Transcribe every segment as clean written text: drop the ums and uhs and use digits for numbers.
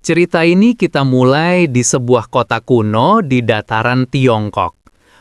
Cerita ini kita mulai di sebuah kota kuno di dataran Tiongkok.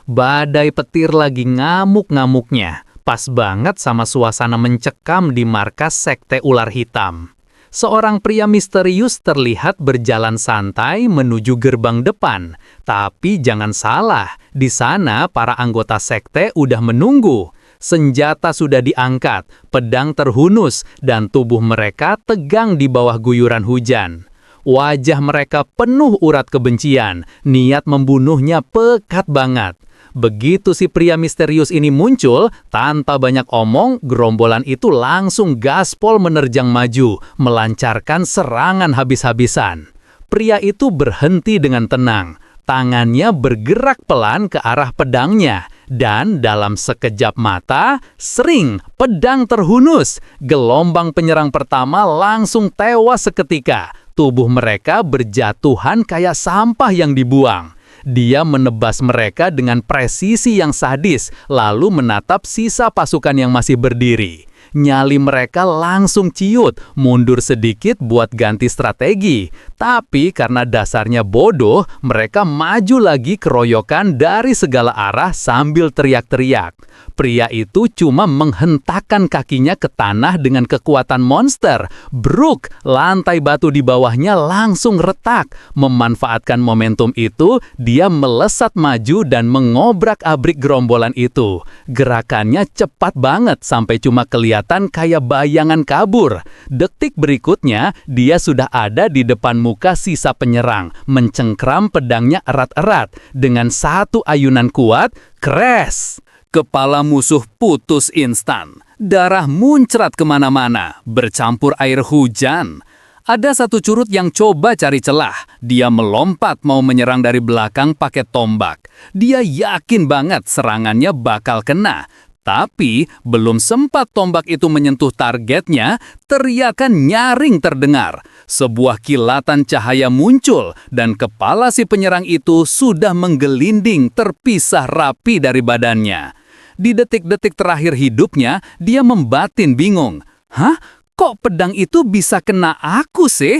Badai petir lagi ngamuk-ngamuknya, pas banget sama suasana mencekam di markas sekte ular hitam. Seorang pria misterius terlihat berjalan santai menuju gerbang depan. Tapi jangan salah, di sana para anggota sekte udah menunggu. Senjata sudah diangkat, pedang terhunus, dan tubuh mereka tegang di bawah guyuran hujan. Wajah mereka penuh urat kebencian, niat membunuhnya pekat banget. Begitu si pria misterius ini muncul, tanpa banyak omong, gerombolan itu langsung gaspol menerjang maju, melancarkan serangan habis-habisan. Pria itu berhenti dengan tenang, tangannya bergerak pelan ke arah pedangnya, dan dalam sekejap mata, sering pedang terhunus. Gelombang penyerang pertama langsung tewas seketika. Tubuh mereka berjatuhan kayak sampah yang dibuang. Dia menebas mereka dengan presisi yang sadis, lalu menatap sisa pasukan yang masih berdiri. Nyali mereka langsung ciut, mundur sedikit buat ganti strategi. Tapi karena dasarnya bodoh, mereka maju lagi keroyokan dari segala arah sambil teriak-teriak. Pria itu cuma menghentakkan kakinya ke tanah dengan kekuatan monster. Bruk, lantai batu di bawahnya langsung retak. Memanfaatkan momentum itu, dia melesat maju dan mengobrak-abrik gerombolan itu. Gerakannya cepat banget sampai cuma kelihatan kayak bayangan kabur. Detik berikutnya, dia sudah ada di depan muka sisa penyerang, mencengkram pedangnya erat-erat. Dengan satu ayunan kuat, crash! Kepala musuh putus instan. Darah muncrat kemana-mana, bercampur air hujan. Ada satu curut yang coba cari celah. Dia melompat mau menyerang dari belakang pakai tombak. Dia yakin banget serangannya bakal kena. Tapi belum sempat tombak itu menyentuh targetnya, teriakan nyaring terdengar. Sebuah kilatan cahaya muncul dan kepala si penyerang itu sudah menggelinding terpisah rapi dari badannya. Di detik-detik terakhir hidupnya, dia membatin bingung. Hah? Kok pedang itu bisa kena aku sih?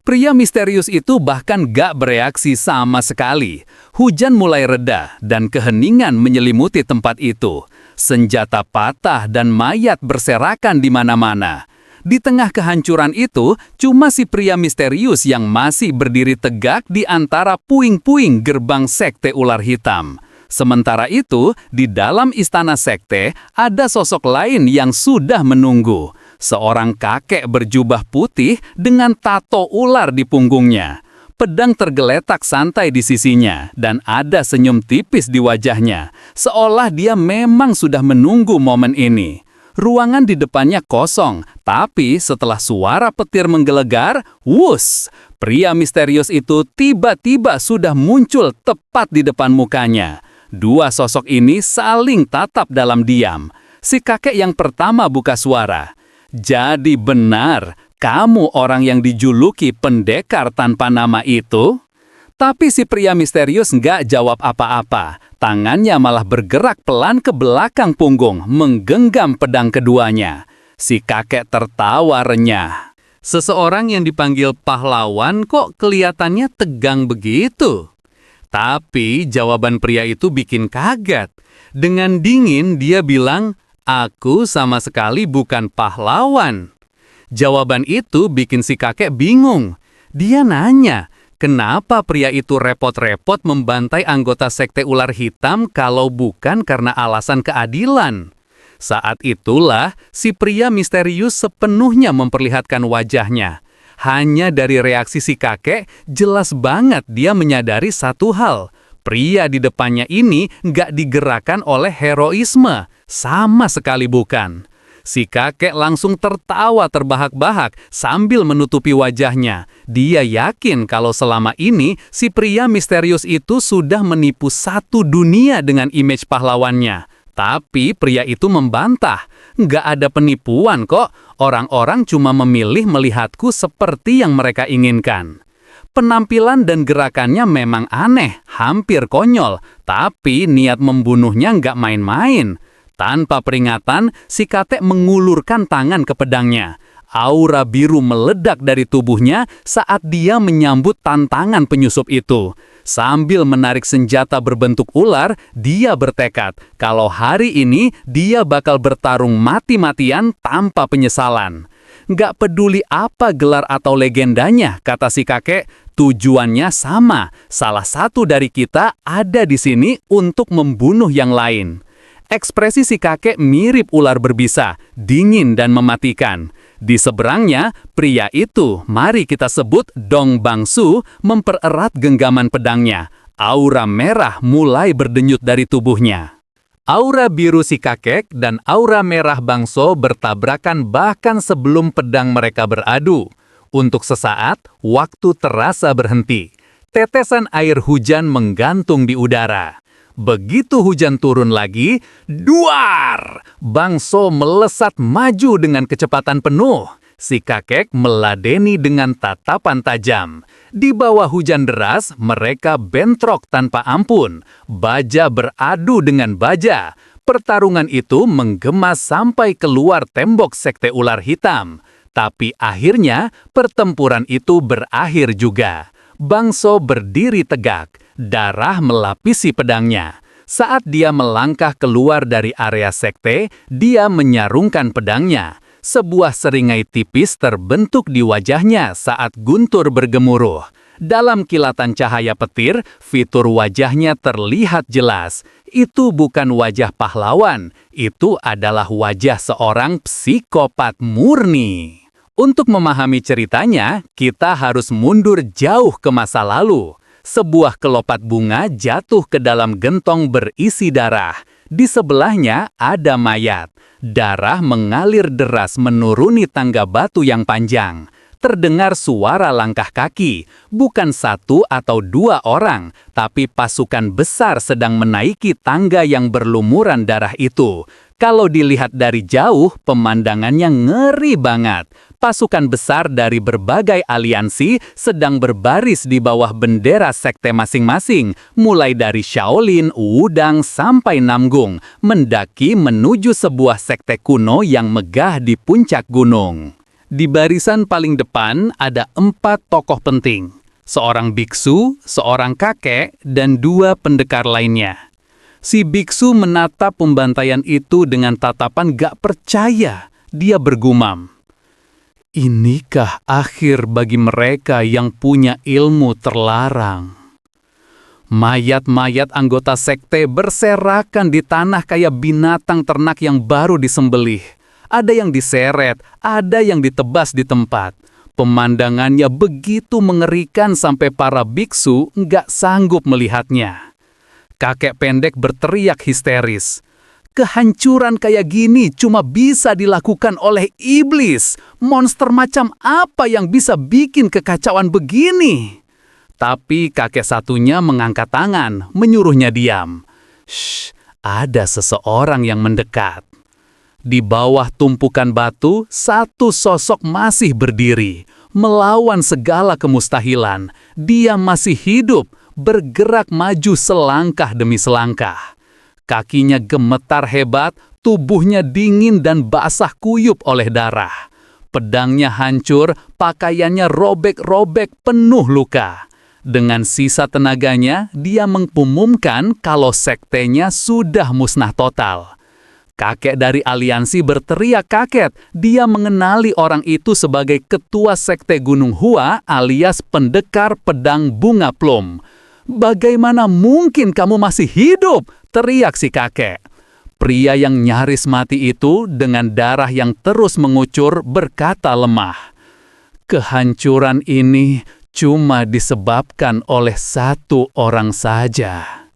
Pria misterius itu bahkan gak bereaksi sama sekali. Hujan mulai reda dan keheningan menyelimuti tempat itu. Senjata patah dan mayat berserakan di mana-mana. Di tengah kehancuran itu, cuma si pria misterius yang masih berdiri tegak di antara puing-puing gerbang sekte ular hitam. Sementara itu, di dalam istana sekte, ada sosok lain yang sudah menunggu. Seorang kakek berjubah putih dengan tato ular di punggungnya. Pedang tergeletak santai di sisinya, dan ada senyum tipis di wajahnya. Seolah dia memang sudah menunggu momen ini. Ruangan di depannya kosong, tapi setelah suara petir menggelegar, wus! Pria misterius itu tiba-tiba sudah muncul tepat di depan mukanya. Dua sosok ini saling tatap dalam diam. Si kakek yang pertama buka suara. Jadi benar, kamu orang yang dijuluki pendekar tanpa nama itu? Tapi si pria misterius nggak jawab apa-apa. Tangannya malah bergerak pelan ke belakang punggung, menggenggam pedang keduanya. Si kakek tertawa renyah. Seseorang yang dipanggil pahlawan kok kelihatannya tegang begitu? Tapi jawaban pria itu bikin kaget. Dengan dingin dia bilang, "Aku sama sekali bukan pahlawan." Jawaban itu bikin si kakek bingung. Dia nanya, kenapa pria itu repot-repot membantai anggota sekte ular hitam kalau bukan karena alasan keadilan? Saat itulah si pria misterius sepenuhnya memperlihatkan wajahnya. Hanya dari reaksi si kakek, jelas banget dia menyadari satu hal. Pria di depannya ini nggak digerakkan oleh heroisme. Sama sekali bukan. Si kakek langsung tertawa terbahak-bahak sambil menutupi wajahnya. Dia yakin kalau selama ini si pria misterius itu sudah menipu satu dunia dengan image pahlawannya. Tapi pria itu membantah, nggak ada penipuan kok, orang-orang cuma memilih melihatku seperti yang mereka inginkan. Penampilan dan gerakannya memang aneh, hampir konyol, tapi niat membunuhnya nggak main-main. Tanpa peringatan, si kakek mengulurkan tangan ke pedangnya. Aura biru meledak dari tubuhnya saat dia menyambut tantangan penyusup itu. Sambil menarik senjata berbentuk ular, dia bertekad kalau hari ini dia bakal bertarung mati-matian tanpa penyesalan. Nggak peduli apa gelar atau legendanya, kata si kakek, tujuannya sama. Salah satu dari kita ada di sini untuk membunuh yang lain. Ekspresi si kakek mirip ular berbisa, dingin dan mematikan. Di seberangnya, pria itu, mari kita sebut Dong Bangsu, mempererat genggaman pedangnya. Aura merah mulai berdenyut dari tubuhnya. Aura biru si kakek dan aura merah Bangso bertabrakan bahkan sebelum pedang mereka beradu. Untuk sesaat, waktu terasa berhenti. Tetesan air hujan menggantung di udara. Begitu hujan turun lagi, duar! Bangso melesat maju dengan kecepatan penuh. Si kakek meladeni dengan tatapan tajam. Di bawah hujan deras, mereka bentrok tanpa ampun. Baja beradu dengan baja. Pertarungan itu menggema sampai keluar tembok sekte ular hitam. Tapi akhirnya, pertempuran itu berakhir juga. Bangso berdiri tegak, darah melapisi pedangnya. Saat dia melangkah keluar dari area sekte, dia menyarungkan pedangnya. Sebuah seringai tipis terbentuk di wajahnya saat guntur bergemuruh. Dalam kilatan cahaya petir, fitur wajahnya terlihat jelas. Itu bukan wajah pahlawan, itu adalah wajah seorang psikopat murni. Untuk memahami ceritanya, kita harus mundur jauh ke masa lalu. Sebuah kelopak bunga jatuh ke dalam gentong berisi darah. Di sebelahnya ada mayat. Darah mengalir deras menuruni tangga batu yang panjang. Terdengar suara langkah kaki. Bukan satu atau dua orang, tapi pasukan besar sedang menaiki tangga yang berlumuran darah itu. Kalau dilihat dari jauh, pemandangannya ngeri banget. Pasukan besar dari berbagai aliansi sedang berbaris di bawah bendera sekte masing-masing, mulai dari Shaolin, Wudang, sampai Namgung, mendaki menuju sebuah sekte kuno yang megah di puncak gunung. Di barisan paling depan ada 4 tokoh penting, seorang biksu, seorang kakek, dan 2 pendekar lainnya. Si biksu menatap pembantaian itu dengan tatapan gak percaya. Dia bergumam, "Inikah akhir bagi mereka yang punya ilmu terlarang?" Mayat-mayat anggota sekte berserakan di tanah kayak binatang ternak yang baru disembelih. Ada yang diseret, ada yang ditebas di tempat. Pemandangannya begitu mengerikan sampai para biksu nggak sanggup melihatnya. Kakek pendek berteriak histeris. Kehancuran kayak gini cuma bisa dilakukan oleh iblis. Monster macam apa yang bisa bikin kekacauan begini? Tapi kakek satunya mengangkat tangan, menyuruhnya diam. Shh, ada seseorang yang mendekat. Di bawah tumpukan batu, satu sosok masih berdiri. Melawan segala kemustahilan, dia masih hidup, bergerak maju selangkah demi selangkah. Kakinya gemetar hebat, tubuhnya dingin dan basah kuyup oleh darah. Pedangnya hancur, pakaiannya robek-robek penuh luka. Dengan sisa tenaganya, dia mengumumkan kalau sektenya sudah musnah total. Kakek dari aliansi berteriak kaget. Dia mengenali orang itu sebagai ketua sekte Gunung Hua alias pendekar pedang bunga plum. "Bagaimana mungkin kamu masih hidup?" teriak si kakek. Pria yang nyaris mati itu dengan darah yang terus mengucur berkata lemah, "Kehancuran ini cuma disebabkan oleh satu orang saja."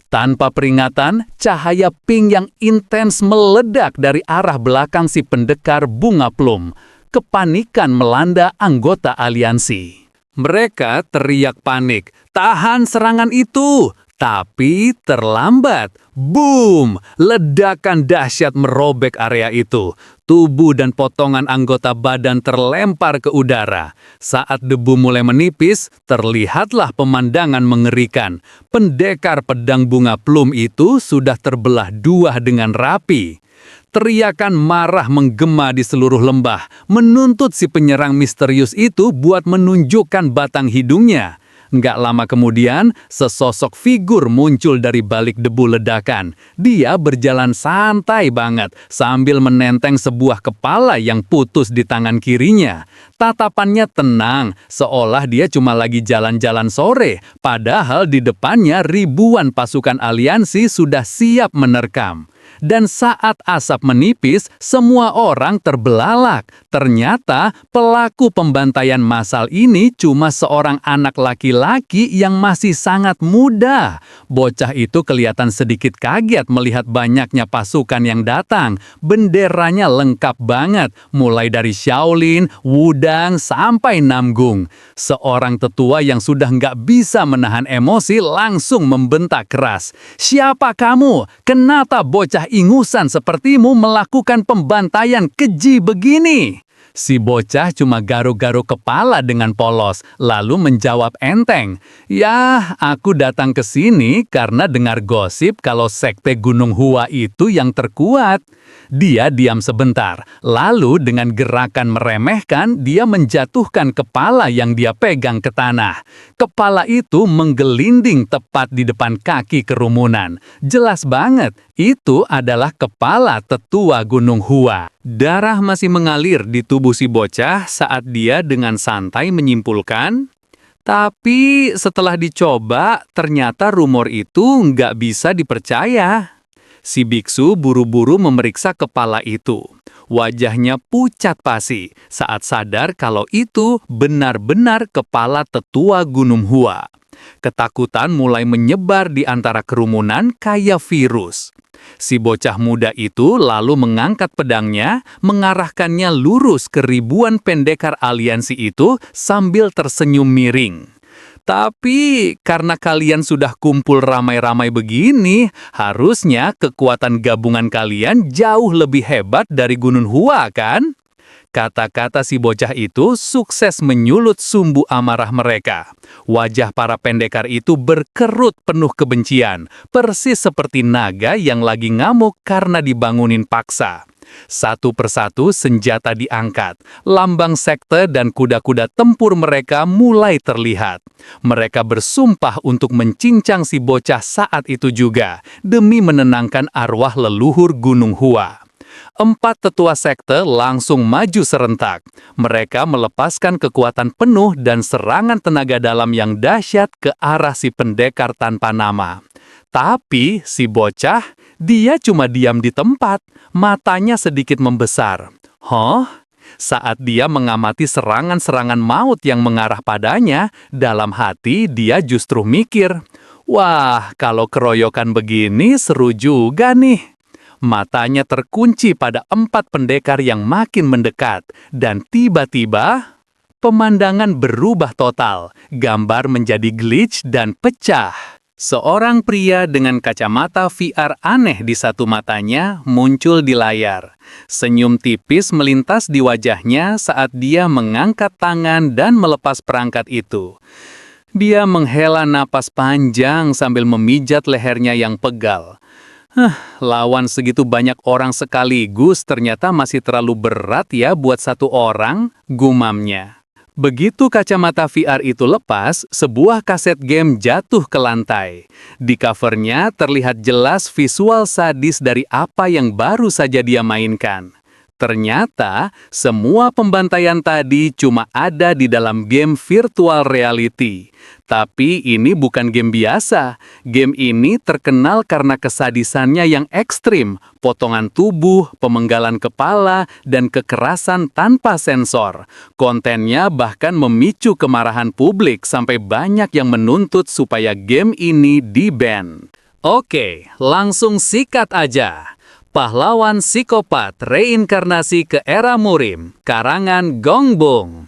Tanpa peringatan, cahaya pink yang intens meledak dari arah belakang si pendekar bunga plum. Kepanikan melanda anggota aliansi. Mereka teriak panik, "Tahan serangan itu!" Tapi terlambat. Boom! Ledakan dahsyat merobek area itu. Tubuh dan potongan anggota badan terlempar ke udara. Saat debu mulai menipis, terlihatlah pemandangan mengerikan. Pendekar pedang bunga plum itu sudah terbelah 2 dengan rapi. Teriakan marah menggema di seluruh lembah, menuntut si penyerang misterius itu buat menunjukkan batang hidungnya. Nggak lama kemudian, sesosok figur muncul dari balik debu ledakan. Dia berjalan santai banget sambil menenteng sebuah kepala yang putus di tangan kirinya. Tatapannya tenang, seolah dia cuma lagi jalan-jalan sore, padahal di depannya ribuan pasukan aliansi sudah siap menerkam. Dan saat asap menipis, semua orang terbelalak. Ternyata pelaku pembantaian massal ini cuma seorang anak laki-laki yang masih sangat muda. Bocah itu kelihatan sedikit kaget melihat banyaknya pasukan yang datang. Benderanya lengkap banget, mulai dari Shaolin, Wudang, sampai Namgung. Seorang tetua yang sudah nggak bisa menahan emosi langsung membentak keras. "Siapa kamu? Kenapa bocah ingusan sepertimu melakukan pembantaian keji begini?" Si bocah cuma garuk-garuk kepala dengan polos, lalu menjawab enteng, "Ya, aku datang ke sini karena dengar gosip kalau sekte Gunung Hua itu yang terkuat." Dia diam sebentar, lalu dengan gerakan meremehkan, dia menjatuhkan kepala yang dia pegang ke tanah. Kepala itu menggelinding tepat di depan kaki kerumunan. Jelas banget, itu adalah kepala tetua Gunung Hua. Darah masih mengalir di tubuh si bocah saat dia dengan santai menyimpulkan, tapi setelah dicoba, ternyata rumor itu nggak bisa dipercaya. Si biksu buru-buru memeriksa kepala itu. Wajahnya pucat pasi saat sadar kalau itu benar-benar kepala tetua Gunung Hua. Ketakutan mulai menyebar di antara kerumunan kayak virus. Si bocah muda itu lalu mengangkat pedangnya, mengarahkannya lurus ke ribuan pendekar aliansi itu sambil tersenyum miring. "Tapi karena kalian sudah kumpul ramai-ramai begini, harusnya kekuatan gabungan kalian jauh lebih hebat dari Gunung Hua, kan?" Kata-kata si bocah itu sukses menyulut sumbu amarah mereka. Wajah para pendekar itu berkerut penuh kebencian, persis seperti naga yang lagi ngamuk karena dibangunin paksa. Satu persatu senjata diangkat, lambang sekte dan kuda-kuda tempur mereka mulai terlihat. Mereka bersumpah untuk mencincang si bocah saat itu juga, demi menenangkan arwah leluhur Gunung Hua. 4 tetua sekte langsung maju serentak. Mereka melepaskan kekuatan penuh dan serangan tenaga dalam yang dahsyat ke arah si pendekar tanpa nama. Tapi si bocah, dia cuma diam di tempat, matanya sedikit membesar. Saat dia mengamati serangan-serangan maut yang mengarah padanya, dalam hati dia justru mikir, "Wah, kalau keroyokan begini seru juga nih." Matanya terkunci pada 4 pendekar yang makin mendekat, dan tiba-tiba pemandangan berubah total. Gambar menjadi glitch dan pecah. Seorang pria dengan kacamata VR aneh di satu matanya muncul di layar. Senyum tipis melintas di wajahnya saat dia mengangkat tangan dan melepas perangkat itu. Dia menghela napas panjang sambil memijat lehernya yang pegal. Lawan segitu banyak orang sekaligus ternyata masih terlalu berat ya buat satu orang, gumamnya. Begitu kacamata VR itu lepas, sebuah kaset game jatuh ke lantai. Di covernya terlihat jelas visual sadis dari apa yang baru saja dia mainkan. Ternyata, semua pembantaian tadi cuma ada di dalam game virtual reality. Tapi ini bukan game biasa. Game ini terkenal karena kesadisannya yang ekstrim, potongan tubuh, pemenggalan kepala, dan kekerasan tanpa sensor. Kontennya bahkan memicu kemarahan publik sampai banyak yang menuntut supaya game ini di-ban. Oke, langsung sikat aja. Pahlawan Psikopat Reinkarnasi ke Era Murim, karangan Gongbong.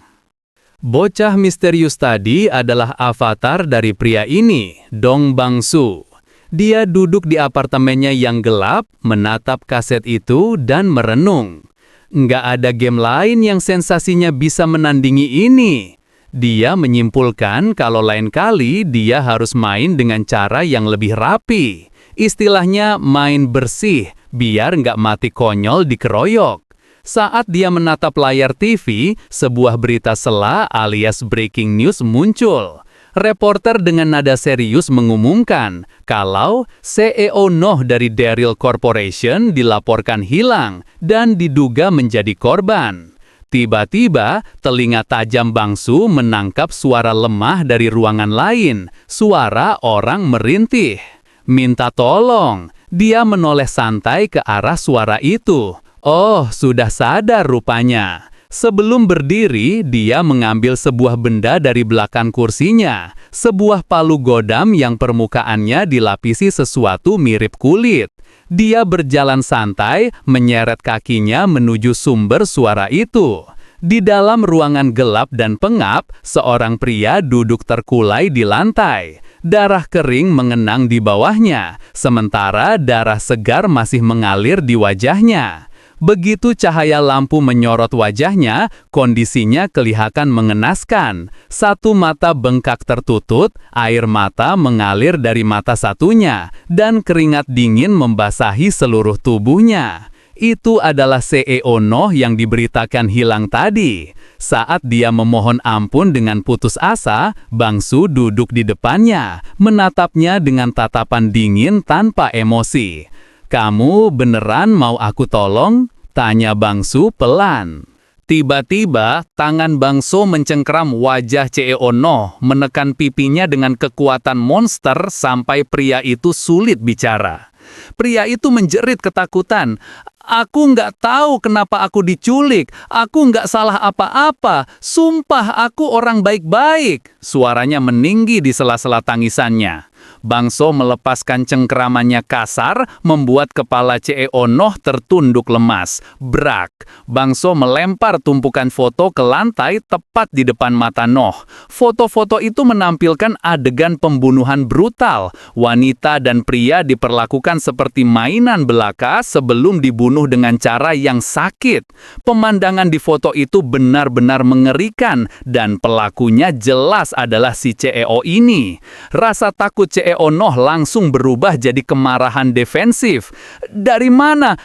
Bocah misterius tadi adalah avatar dari pria ini, Dong Bangsu. Dia duduk di apartemennya yang gelap, menatap kaset itu dan merenung. Nggak ada game lain yang sensasinya bisa menandingi ini. Dia menyimpulkan kalau lain kali dia harus main dengan cara yang lebih rapi. Istilahnya main bersih, biar nggak mati konyol dikeroyok. Saat dia menatap layar TV, sebuah berita sela alias breaking news muncul. Reporter dengan nada serius mengumumkan kalau CEO Noh dari Daryl Corporation dilaporkan hilang dan diduga menjadi korban. Tiba-tiba, telinga tajam Bang Su menangkap suara lemah dari ruangan lain, suara orang merintih. Minta tolong, dia menoleh santai ke arah suara itu. Oh, sudah sadar rupanya. Sebelum berdiri, dia mengambil sebuah benda dari belakang kursinya, sebuah palu godam yang permukaannya dilapisi sesuatu mirip kulit. Dia berjalan santai, menyeret kakinya menuju sumber suara itu. Di dalam ruangan gelap dan pengap, seorang pria duduk terkulai di lantai. Darah kering mengenang di bawahnya, sementara darah segar masih mengalir di wajahnya. Begitu cahaya lampu menyorot wajahnya, kondisinya kelihatan mengenaskan. Satu mata bengkak tertutup, air mata mengalir dari mata satunya, dan keringat dingin membasahi seluruh tubuhnya. Itu adalah CEO Noh yang diberitakan hilang tadi. Saat dia memohon ampun dengan putus asa, Bang Su duduk di depannya, menatapnya dengan tatapan dingin tanpa emosi. "Kamu beneran mau aku tolong?" tanya Bang Su pelan. Tiba-tiba, tangan Bang Su mencengkeram wajah CEO Noh, menekan pipinya dengan kekuatan monster sampai pria itu sulit bicara. Pria itu menjerit ketakutan. "Aku nggak tahu kenapa aku diculik. Aku nggak salah apa-apa. Sumpah aku orang baik-baik." Suaranya meninggi di sela-sela tangisannya. Bang So melepaskan cengkeramannya kasar, membuat kepala CEO Noh tertunduk lemas. Brak! Bang So melempar tumpukan foto ke lantai tepat di depan mata Noh. Foto-foto itu menampilkan adegan pembunuhan brutal. Wanita dan pria diperlakukan seperti mainan belaka sebelum dibunuh dengan cara yang sakit. Pemandangan di foto itu benar-benar mengerikan, dan pelakunya jelas adalah si CEO ini. Rasa takut CEO Noh langsung berubah jadi kemarahan defensif. Dari mana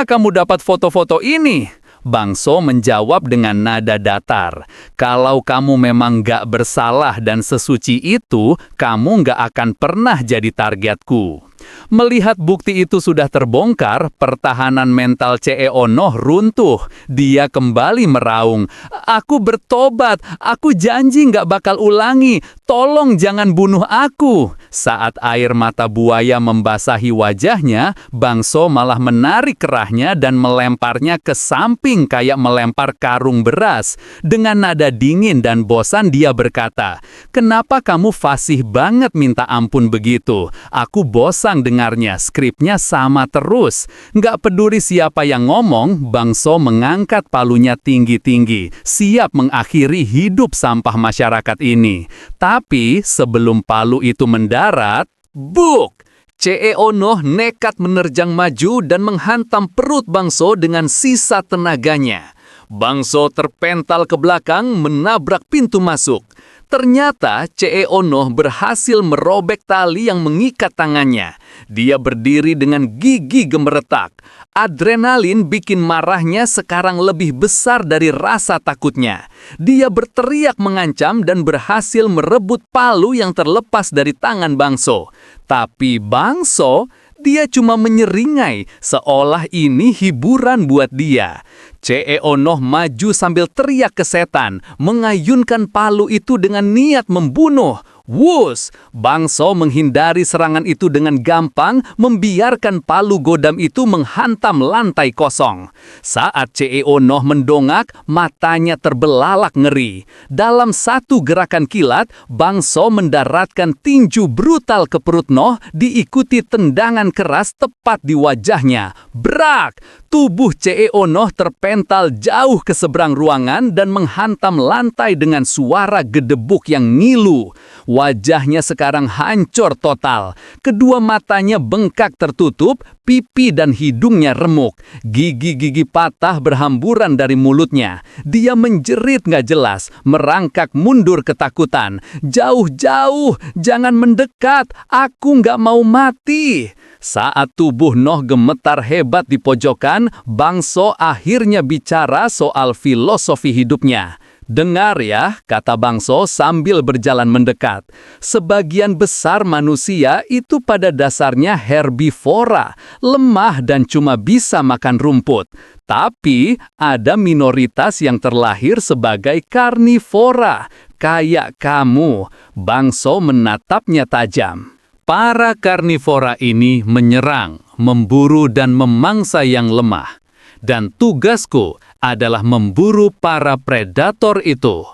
kamu dapat foto-foto ini?" Bang So menjawab dengan nada datar. "Kalau kamu memang gak bersalah dan sesuci itu, kamu gak akan pernah jadi targetku." Melihat bukti itu sudah terbongkar, pertahanan mental CEO Noh runtuh. Dia kembali meraung, "Aku bertobat, aku janji nggak bakal ulangi, tolong jangan bunuh aku." Saat air mata buaya membasahi wajahnya, Bang So malah menarik kerahnya dan melemparnya ke samping kayak melempar karung beras. Dengan nada dingin dan bosan dia berkata, "Kenapa kamu fasih banget minta ampun begitu? Aku bosan dengarnya, skripnya sama terus." Nggak peduli siapa yang ngomong, Bang So mengangkat palunya tinggi-tinggi, siap mengakhiri hidup sampah masyarakat ini. Tapi sebelum palu itu mendarat, buk! CEO Noh nekat menerjang maju dan menghantam perut Bang So dengan sisa tenaganya. Bang So terpental ke belakang menabrak pintu masuk. Ternyata CEO Noh berhasil merobek tali yang mengikat tangannya. Dia berdiri dengan gigi gemeretak. Adrenalin bikin marahnya sekarang lebih besar dari rasa takutnya. Dia berteriak mengancam dan berhasil merebut palu yang terlepas dari tangan Bang So. Tapi Bang So, dia cuma menyeringai, seolah ini hiburan buat dia. CEO Noh maju sambil teriak ke setan, mengayunkan palu itu dengan niat membunuh. Wus! Bang So menghindari serangan itu dengan gampang, membiarkan palu godam itu menghantam lantai kosong. Saat CEO Noh mendongak, matanya terbelalak ngeri. Dalam satu gerakan kilat, Bang So mendaratkan tinju brutal ke perut Noh, diikuti tendangan keras tepat di wajahnya. Brak! Tubuh CEO Noh terpental jauh ke seberang ruangan dan menghantam lantai dengan suara gedebuk yang ngilu. Wajahnya sekarang hancur total. Kedua matanya bengkak tertutup, pipi dan hidungnya remuk. Gigi-gigi patah berhamburan dari mulutnya. Dia menjerit nggak jelas, merangkak mundur ketakutan. Jauh-jauh, jangan mendekat, aku nggak mau mati. Saat tubuh Noh gemetar hebat di pojokan, Bangso akhirnya bicara soal filosofi hidupnya. Dengar ya, kata Bangso sambil berjalan mendekat. Sebagian besar manusia itu pada dasarnya herbivora, lemah dan cuma bisa makan rumput. Tapi ada minoritas yang terlahir sebagai karnivora, kayak kamu. Bangso menatapnya tajam. Para karnivora ini menyerang, memburu dan memangsa yang lemah. Dan tugasku adalah memburu para predator itu.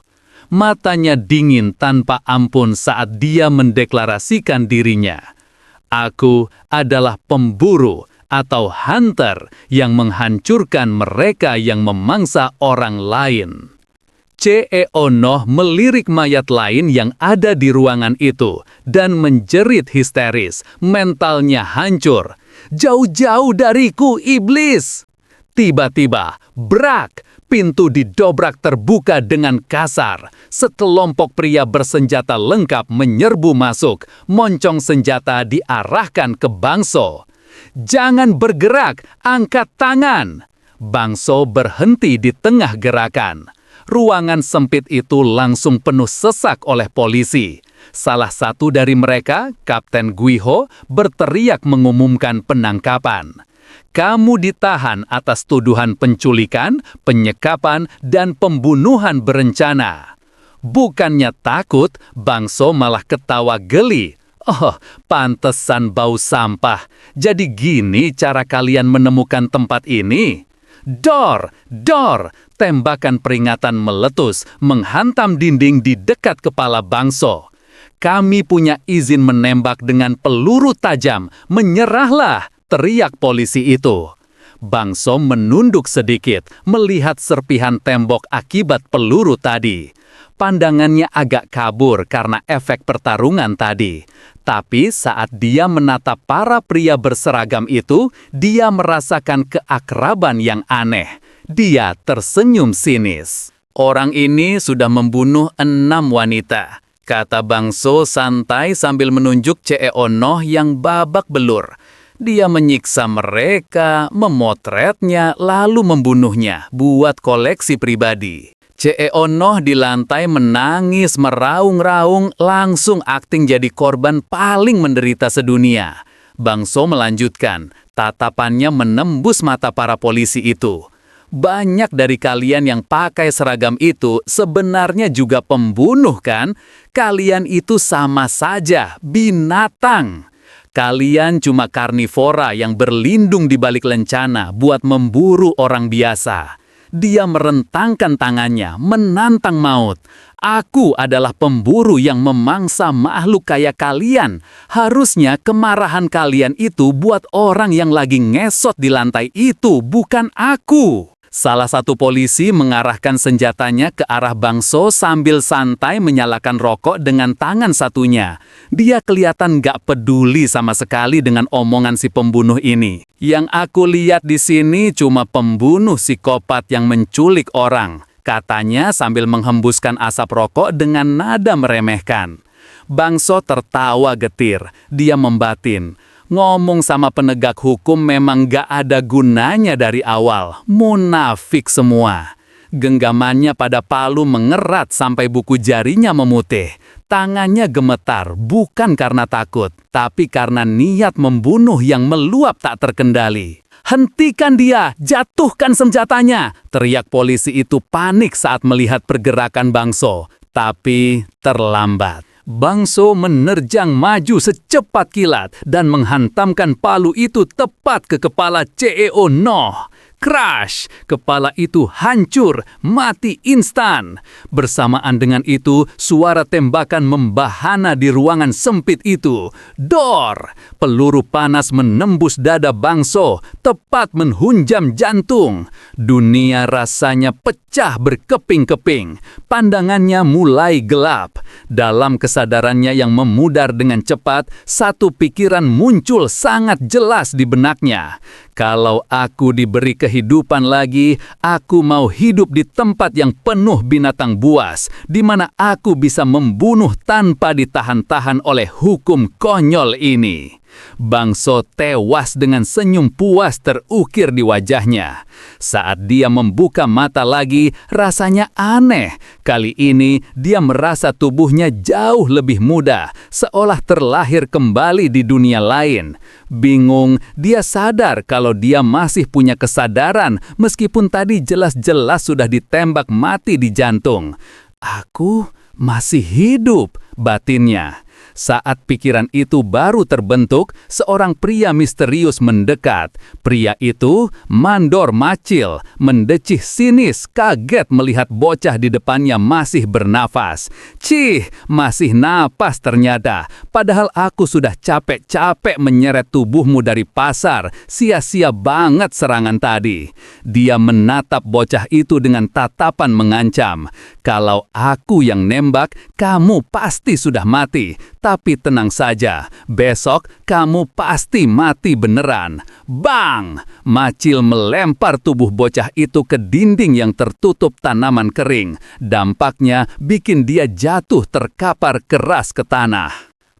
Matanya dingin tanpa ampun saat dia mendeklarasikan dirinya. Aku adalah pemburu atau hunter yang menghancurkan mereka yang memangsa orang lain. CEO Noh melirik mayat lain yang ada di ruangan itu dan menjerit histeris, mentalnya hancur. Jauh-jauh dariku, iblis! Tiba-tiba, brak! Pintu didobrak terbuka dengan kasar. Sekelompok pria bersenjata lengkap menyerbu masuk. Moncong senjata diarahkan ke Bangso. Jangan bergerak, angkat tangan! Bangso berhenti di tengah gerakan. Ruangan sempit itu langsung penuh sesak oleh polisi. Salah satu dari mereka, Kapten Guiho, berteriak mengumumkan penangkapan. Kamu ditahan atas tuduhan penculikan, penyekapan, dan pembunuhan berencana. Bukannya takut, Bangso malah ketawa geli. Oh, pantesan bau sampah. Jadi gini cara kalian menemukan tempat ini? Dor! Dor! Tembakan peringatan meletus, menghantam dinding di dekat kepala Bangso. Kami punya izin menembak dengan peluru tajam. Menyerahlah! Teriak polisi itu. Bangso menunduk sedikit, melihat serpihan tembok akibat peluru tadi. Pandangannya agak kabur karena efek pertarungan tadi. Tapi saat dia menatap para pria berseragam itu, dia merasakan keakraban yang aneh. Dia tersenyum sinis. Orang ini sudah membunuh 6 wanita, kata Bangso santai sambil menunjuk CEO Noh yang babak belur. Dia menyiksa mereka, memotretnya, lalu membunuhnya buat koleksi pribadi. CEO Noh di lantai menangis meraung-raung, langsung akting jadi korban paling menderita sedunia. Bangso melanjutkan, tatapannya menembus mata para polisi itu. Banyak dari kalian yang pakai seragam itu sebenarnya juga pembunuh kan? Kalian itu sama saja, binatang. Kalian cuma karnivora yang berlindung di balik lencana buat memburu orang biasa. Dia merentangkan tangannya, menantang maut. Aku adalah pemburu yang memangsa makhluk kayak kalian. Harusnya kemarahan kalian itu buat orang yang lagi ngesot di lantai itu, bukan aku. Salah satu polisi mengarahkan senjatanya ke arah Bangso sambil santai menyalakan rokok dengan tangan satunya. Dia kelihatan gak peduli sama sekali dengan omongan si pembunuh ini. Yang aku lihat di sini cuma pembunuh psikopat yang menculik orang, katanya sambil menghembuskan asap rokok dengan nada meremehkan. Bangso tertawa getir. Dia membatin. Ngomong sama penegak hukum memang gak ada gunanya dari awal. Munafik semua. Genggamannya pada palu mengerat sampai buku jarinya memutih. Tangannya gemetar, bukan karena takut, tapi karena niat membunuh yang meluap tak terkendali. Hentikan dia, jatuhkan senjatanya, teriak polisi itu panik saat melihat pergerakan Bangso. Tapi terlambat. Bangso menerjang maju secepat kilat dan menghantamkan palu itu tepat ke kepala CEO Noh. Crash! Kepala itu hancur, mati instan. Bersamaan dengan itu, suara tembakan membahana di ruangan sempit itu. Dor! Peluru panas menembus dada Bangso, tepat menghunjam jantung. Dunia rasanya pecah berkeping-keping. Pandangannya mulai gelap. Dalam kesadarannya yang memudar dengan cepat, satu pikiran muncul sangat jelas di benaknya. Kalau aku diberi kehidupan lagi, aku mau hidup di tempat yang penuh binatang buas, di mana aku bisa membunuh tanpa ditahan-tahan oleh hukum konyol ini. Bangso tewas dengan senyum puas terukir di wajahnya. Saat dia membuka mata lagi, rasanya aneh. Kali ini dia merasa tubuhnya jauh lebih muda, seolah terlahir kembali di dunia lain. Bingung, dia sadar kalau dia masih punya kesadaran meskipun tadi jelas-jelas sudah ditembak mati di jantung. Aku masih hidup, batinnya. Saat pikiran itu baru terbentuk, seorang pria misterius mendekat. Pria itu mandor macil, mendecih sinis, kaget melihat bocah di depannya masih bernafas. Cih, masih napas ternyata. Padahal aku sudah capek-capek menyeret tubuhmu dari pasar. Sia-sia banget serangan tadi. Dia menatap bocah itu dengan tatapan mengancam. Kalau aku yang nembak, kamu pasti sudah mati. Tapi tenang saja, besok kamu pasti mati beneran. Bang! Macil melempar tubuh bocah itu ke dinding yang tertutup tanaman kering. Dampaknya bikin dia jatuh terkapar keras ke tanah.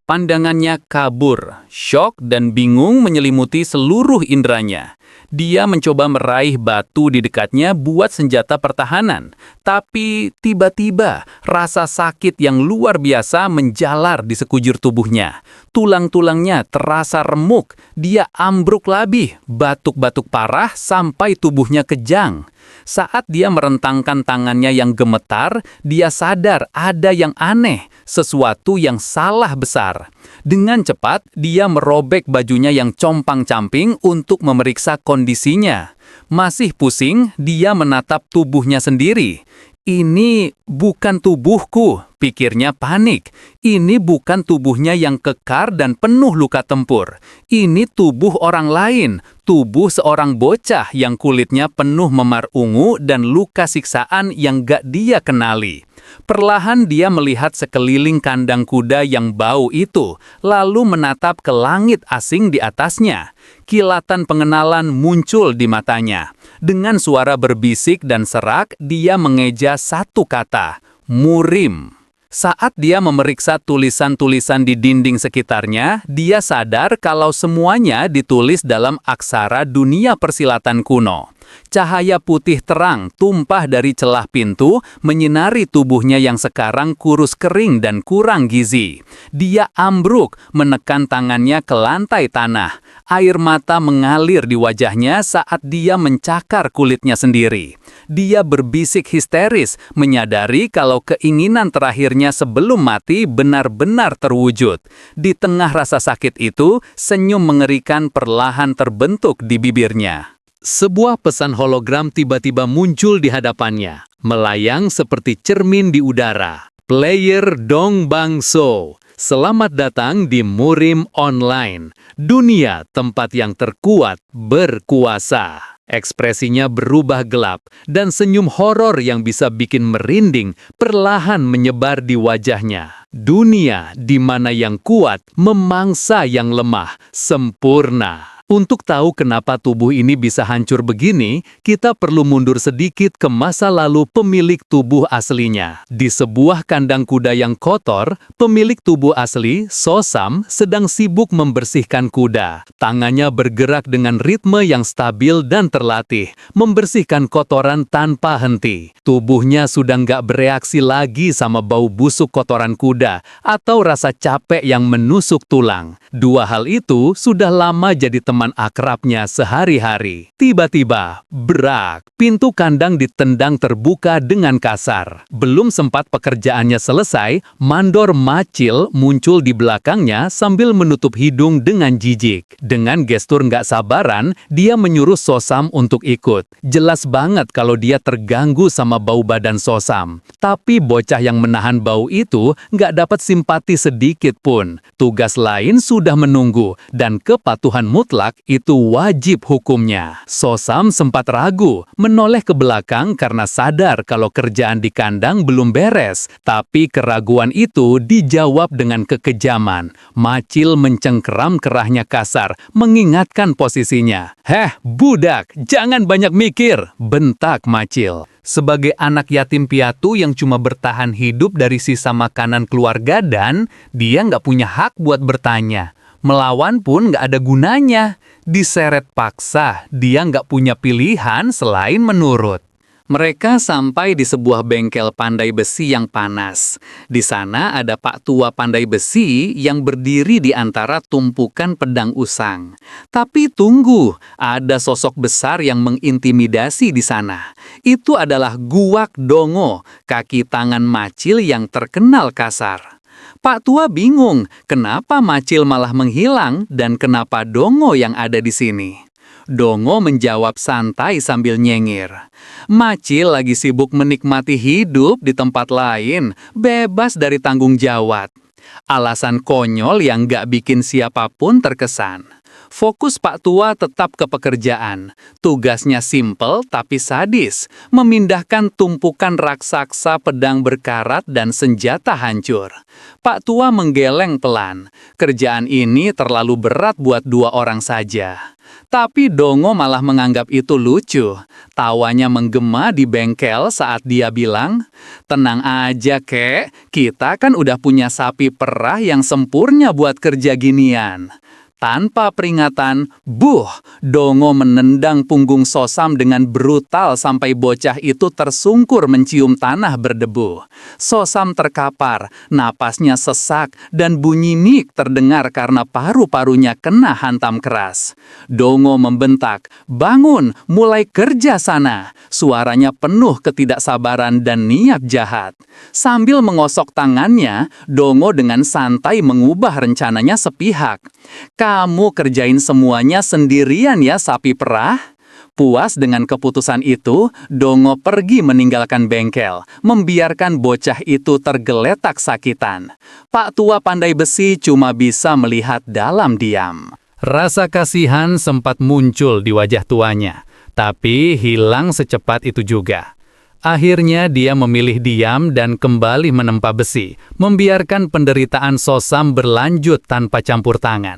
Pandangannya kabur, syok dan bingung menyelimuti seluruh inderanya. Dia mencoba meraih batu di dekatnya buat senjata pertahanan. Tapi tiba-tiba rasa sakit yang luar biasa menjalar di sekujur tubuhnya. Tulang-tulangnya terasa remuk. Dia ambruk labih, batuk-batuk parah sampai tubuhnya kejang. Saat dia merentangkan tangannya yang gemetar, dia sadar ada yang aneh, sesuatu yang salah besar. Dengan cepat, dia merobek bajunya yang compang-camping untuk memeriksa kondisinya. Masih pusing, dia menatap tubuhnya sendiri. Ini bukan tubuhku, pikirnya panik. Ini bukan tubuhnya yang kekar dan penuh luka tempur. Ini tubuh orang lain, tubuh seorang bocah yang kulitnya penuh memar ungu dan luka siksaan yang gak dia kenali. Perlahan dia melihat sekeliling kandang kuda yang bau itu, lalu menatap ke langit asing di atasnya. Kilatan pengenalan muncul di matanya. Dengan suara berbisik dan serak, dia mengeja satu kata, Murim. Saat dia memeriksa tulisan-tulisan di dinding sekitarnya, dia sadar kalau semuanya ditulis dalam aksara dunia persilatan kuno. Cahaya putih terang tumpah dari celah pintu, menyinari tubuhnya yang sekarang kurus kering dan kurang gizi. Dia ambruk, menekan tangannya ke lantai tanah. Air mata mengalir di wajahnya saat dia mencakar kulitnya sendiri. Dia berbisik histeris, menyadari kalau keinginan terakhirnya sebelum mati benar-benar terwujud. Di tengah rasa sakit itu, senyum mengerikan perlahan terbentuk di bibirnya. Sebuah pesan hologram tiba-tiba muncul di hadapannya, melayang seperti cermin di udara. Player Dong Bangso, selamat datang di Murim Online, dunia tempat yang terkuat berkuasa. Ekspresinya berubah gelap, dan senyum horor yang bisa bikin merinding perlahan menyebar di wajahnya. Dunia di mana yang kuat memangsa yang lemah, sempurna. Untuk tahu kenapa tubuh ini bisa hancur begini, kita perlu mundur sedikit ke masa lalu pemilik tubuh aslinya. Di sebuah kandang kuda yang kotor, pemilik tubuh asli, Sosam, sedang sibuk membersihkan kuda. Tangannya bergerak dengan ritme yang stabil dan terlatih, membersihkan kotoran tanpa henti. Tubuhnya sudah nggak bereaksi lagi sama bau busuk kotoran kuda atau rasa capek yang menusuk tulang. Dua hal itu sudah lama jadi teman akrabnya sehari-hari. Tiba-tiba, brak, pintu kandang ditendang terbuka dengan kasar. Belum sempat pekerjaannya selesai, mandor Macil muncul di belakangnya sambil menutup hidung dengan jijik. Dengan gestur nggak sabaran, dia menyuruh Sosam untuk ikut. Jelas banget kalau dia terganggu sama bau badan Sosam. Tapi bocah yang menahan bau itu nggak dapat simpati sedikit pun. Tugas lain sudah menunggu, dan kepatuhan mutlak itu wajib hukumnya. Sosam sempat ragu, menoleh ke belakang karena sadar kalau kerjaan di kandang belum beres. Tapi keraguan itu dijawab dengan kekejaman. Macil mencengkeram kerahnya kasar, mengingatkan posisinya. "Heh, budak, jangan banyak mikir," bentak Macil. Sebagai anak yatim piatu yang cuma bertahan hidup dari sisa makanan keluarga dan dia nggak punya hak buat bertanya. Melawan pun nggak ada gunanya. Diseret paksa, dia nggak punya pilihan selain menurut. Mereka sampai di sebuah bengkel pandai besi yang panas. Di sana ada Pak Tua pandai besi yang berdiri di antara tumpukan pedang usang. Tapi tunggu, ada sosok besar yang mengintimidasi di sana. Itu adalah Guak Dongo, kaki tangan Macil yang terkenal kasar. Pak Tua bingung, kenapa Macil malah menghilang dan kenapa Dongo yang ada di sini. Dongo menjawab santai sambil nyengir. "Macil lagi sibuk menikmati hidup di tempat lain, bebas dari tanggung jawab." Alasan konyol yang gak bikin siapapun terkesan. Fokus Pak Tua tetap ke pekerjaan. Tugasnya simpel tapi sadis, memindahkan tumpukan raksasa pedang berkarat dan senjata hancur. Pak Tua menggeleng pelan. Kerjaan ini terlalu berat buat 2 orang saja. Tapi Dongo malah menganggap itu lucu. Tawanya menggema di bengkel saat dia bilang, "Tenang aja, Kek. Kita kan udah punya sapi perah yang sempurna buat kerja ginian." Tanpa peringatan, Dongo menendang punggung Sosam dengan brutal sampai bocah itu tersungkur mencium tanah berdebu. Sosam terkapar, napasnya sesak, dan bunyi mik terdengar karena paru-parunya kena hantam keras. Dongo membentak, "Bangun, mulai kerja sana!" Suaranya penuh ketidaksabaran dan niat jahat. Sambil mengosok tangannya, Dongo dengan santai mengubah rencananya sepihak. "Kamu kerjain semuanya sendirian ya, sapi perah?" Puas dengan keputusan itu, Dongo pergi meninggalkan bengkel, membiarkan bocah itu tergeletak sakitan. Pak Tua pandai besi cuma bisa melihat dalam diam. Rasa kasihan sempat muncul di wajah tuanya, tapi hilang secepat itu juga. Akhirnya dia memilih diam dan kembali menempa besi, membiarkan penderitaan Sosam berlanjut tanpa campur tangan.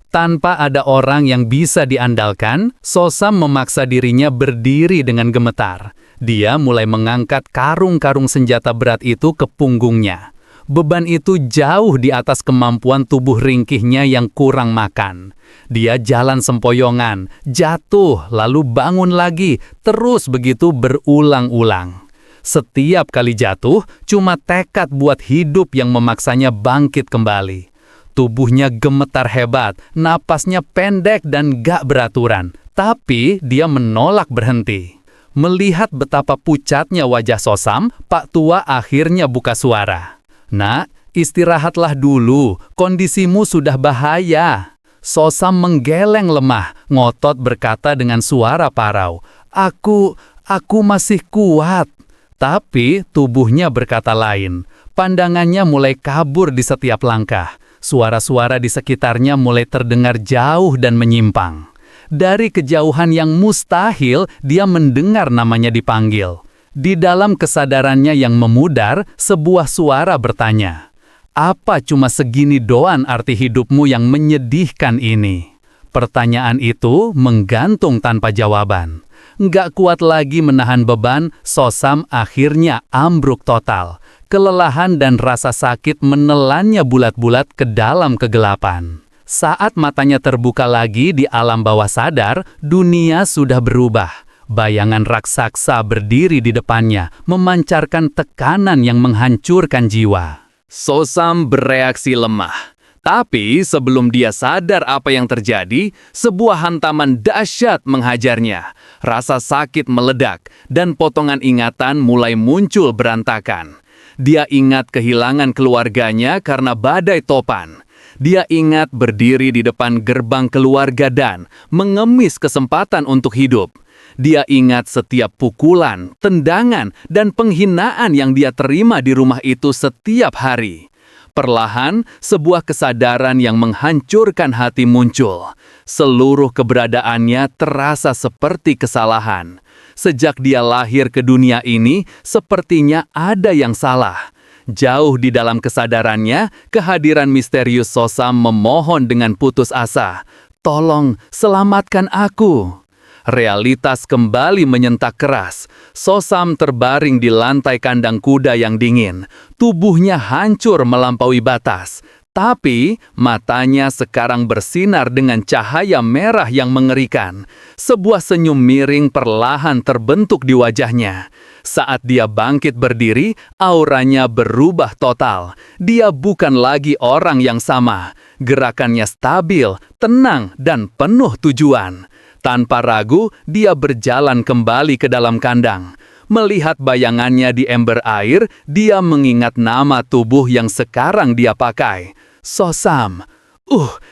Tanpa ada orang yang bisa diandalkan, Sosam memaksa dirinya berdiri dengan gemetar. Dia mulai mengangkat karung-karung senjata berat itu ke punggungnya. Beban itu jauh di atas kemampuan tubuh ringkihnya yang kurang makan. Dia jalan sempoyongan, jatuh, lalu bangun lagi, terus begitu berulang-ulang. Setiap kali jatuh, cuma tekad buat hidup yang memaksanya bangkit kembali. Tubuhnya gemetar hebat, napasnya pendek dan gak beraturan. Tapi dia menolak berhenti. Melihat betapa pucatnya wajah Sosam, Pak Tua akhirnya buka suara. "Nak, istirahatlah dulu, kondisimu sudah bahaya." Sosam menggeleng lemah, ngotot berkata dengan suara parau, Aku masih kuat." Tapi tubuhnya berkata lain. Pandangannya mulai kabur di setiap langkah. Suara-suara di sekitarnya mulai terdengar jauh dan menyimpang. Dari kejauhan yang mustahil, dia mendengar namanya dipanggil. Di dalam kesadarannya yang memudar, sebuah suara bertanya, "Apa cuma segini doang arti hidupmu yang menyedihkan ini?" Pertanyaan itu menggantung tanpa jawaban. Nggak kuat lagi menahan beban, Sosam akhirnya ambruk total. Kelelahan dan rasa sakit menelannya bulat-bulat ke dalam kegelapan. Saat matanya terbuka lagi di alam bawah sadar, dunia sudah berubah. Bayangan raksasa berdiri di depannya, memancarkan tekanan yang menghancurkan jiwa. Sosam bereaksi lemah. Tapi sebelum dia sadar apa yang terjadi, sebuah hantaman dahsyat menghajarnya. Rasa sakit meledak, dan potongan ingatan mulai muncul berantakan. Dia ingat kehilangan keluarganya karena badai topan. Dia ingat berdiri di depan gerbang keluarga dan mengemis kesempatan untuk hidup. Dia ingat setiap pukulan, tendangan, dan penghinaan yang dia terima di rumah itu setiap hari. Perlahan, sebuah kesadaran yang menghancurkan hati muncul. Seluruh keberadaannya terasa seperti kesalahan. Sejak dia lahir ke dunia ini, sepertinya ada yang salah. Jauh di dalam kesadarannya, kehadiran misterius Sosam memohon dengan putus asa. "Tolong, selamatkan aku." Realitas kembali menyentak keras. Sosam terbaring di lantai kandang kuda yang dingin. Tubuhnya hancur melampaui batas. Tapi matanya sekarang bersinar dengan cahaya merah yang mengerikan. Sebuah senyum miring perlahan terbentuk di wajahnya. Saat dia bangkit berdiri, auranya berubah total. Dia bukan lagi orang yang sama. Gerakannya stabil, tenang, dan penuh tujuan. Tanpa ragu, dia berjalan kembali ke dalam kandang. Melihat bayangannya di ember air, dia mengingat nama tubuh yang sekarang dia pakai. Sosam.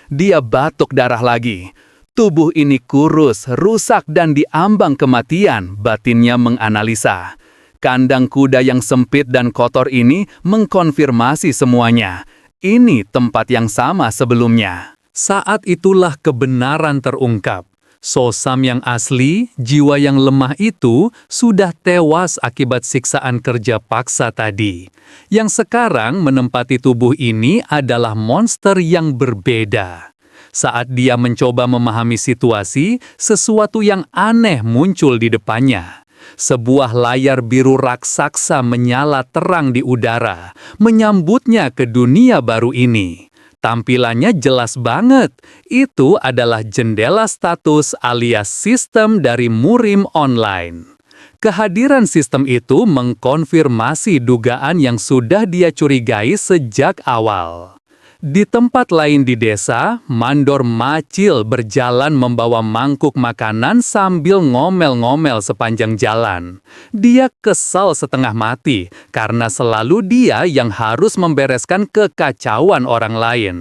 Dia batuk darah lagi. Tubuh ini kurus, rusak, dan diambang kematian, batinnya menganalisa. Kandang kuda yang sempit dan kotor ini mengkonfirmasi semuanya. Ini tempat yang sama sebelumnya. Saat itulah kebenaran terungkap. Sosam yang asli, jiwa yang lemah itu, sudah tewas akibat siksaan kerja paksa tadi. Yang sekarang menempati tubuh ini adalah monster yang berbeda. Saat dia mencoba memahami situasi, sesuatu yang aneh muncul di depannya. Sebuah layar biru raksasa menyala terang di udara, menyambutnya ke dunia baru ini. Tampilannya jelas banget. Itu adalah jendela status alias sistem dari Murim Online. Kehadiran sistem itu mengkonfirmasi dugaan yang sudah dia curigai sejak awal. Di tempat lain di desa, Mandor Macil berjalan membawa mangkuk makanan sambil ngomel-ngomel sepanjang jalan. Dia kesal setengah mati karena selalu dia yang harus membereskan kekacauan orang lain.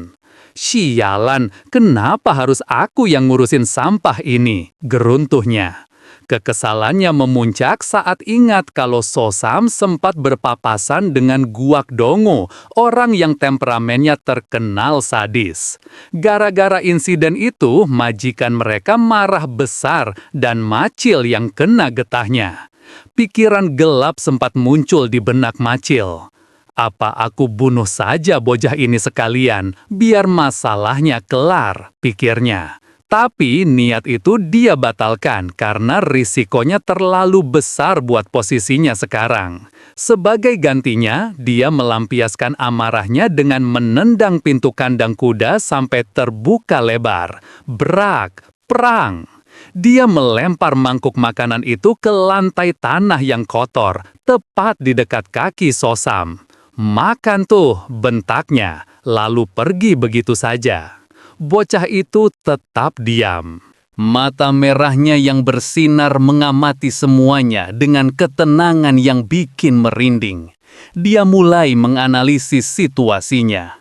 "Sialan, kenapa harus aku yang ngurusin sampah ini?" geruntuhnya. Kekesalannya memuncak saat ingat kalau Sosam sempat berpapasan dengan Guak Dongo, orang yang temperamennya terkenal sadis. Gara-gara insiden itu, majikan mereka marah besar dan Macil yang kena getahnya. Pikiran gelap sempat muncul di benak Macil. "Apa aku bunuh saja bocah ini sekalian, biar masalahnya kelar," pikirnya. Tapi niat itu dia batalkan karena risikonya terlalu besar buat posisinya sekarang. Sebagai gantinya, dia melampiaskan amarahnya dengan menendang pintu kandang kuda sampai terbuka lebar. Brak, prang. Dia melempar mangkuk makanan itu ke lantai tanah yang kotor, tepat di dekat kaki Sosam. "Makan tuh," bentaknya, lalu pergi begitu saja. Bocah itu tetap diam. Mata merahnya yang bersinar mengamati semuanya dengan ketenangan yang bikin merinding. Dia mulai menganalisis situasinya.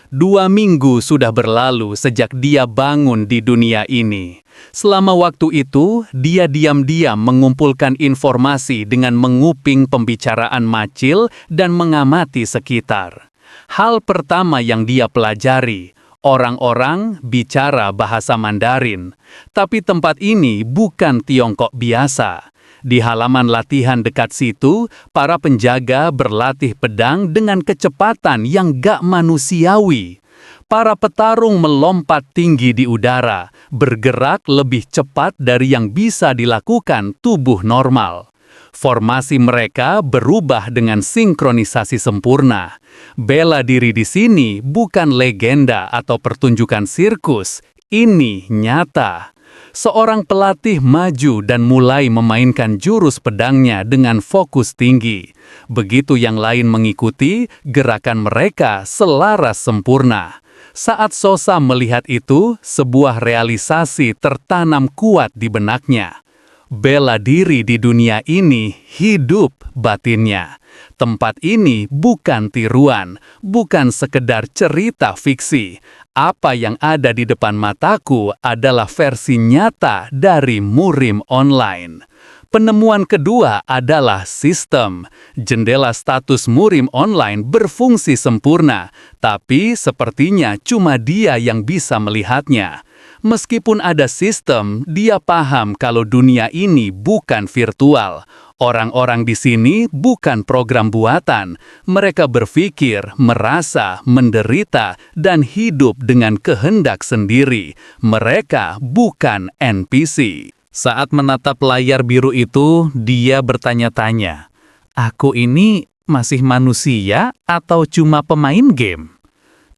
2 minggu sudah berlalu sejak dia bangun di dunia ini. Selama waktu itu, dia diam-diam mengumpulkan informasi dengan menguping pembicaraan Macil dan mengamati sekitar. Hal pertama yang dia pelajari, orang-orang bicara bahasa Mandarin, tapi tempat ini bukan Tiongkok biasa. Di halaman latihan dekat situ, para penjaga berlatih pedang dengan kecepatan yang gak manusiawi. Para petarung melompat tinggi di udara, bergerak lebih cepat dari yang bisa dilakukan tubuh normal. Formasi mereka berubah dengan sinkronisasi sempurna. Bela diri di sini bukan legenda atau pertunjukan sirkus. Ini nyata. Seorang pelatih maju dan mulai memainkan jurus pedangnya dengan fokus tinggi. Begitu yang lain mengikuti, gerakan mereka selaras sempurna. Saat Sosam melihat itu, sebuah realisasi tertanam kuat di benaknya. Bela diri di dunia ini hidup batinnya. Tempat ini bukan tiruan, bukan sekedar cerita fiksi. Apa yang ada di depan mataku adalah versi nyata dari Murim Online. Penemuan kedua adalah sistem. Jendela status Murim Online berfungsi sempurna, tapi sepertinya cuma dia yang bisa melihatnya. Meskipun ada sistem, dia paham kalau dunia ini bukan virtual. Orang-orang di sini bukan program buatan. Mereka berpikir, merasa, menderita, dan hidup dengan kehendak sendiri. Mereka bukan NPC. Saat menatap layar biru itu, dia bertanya-tanya, "Aku ini masih manusia atau cuma pemain game?"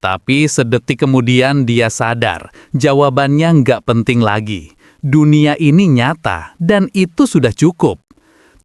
Tapi sedetik kemudian dia sadar, jawabannya nggak penting lagi. Dunia ini nyata, dan itu sudah cukup.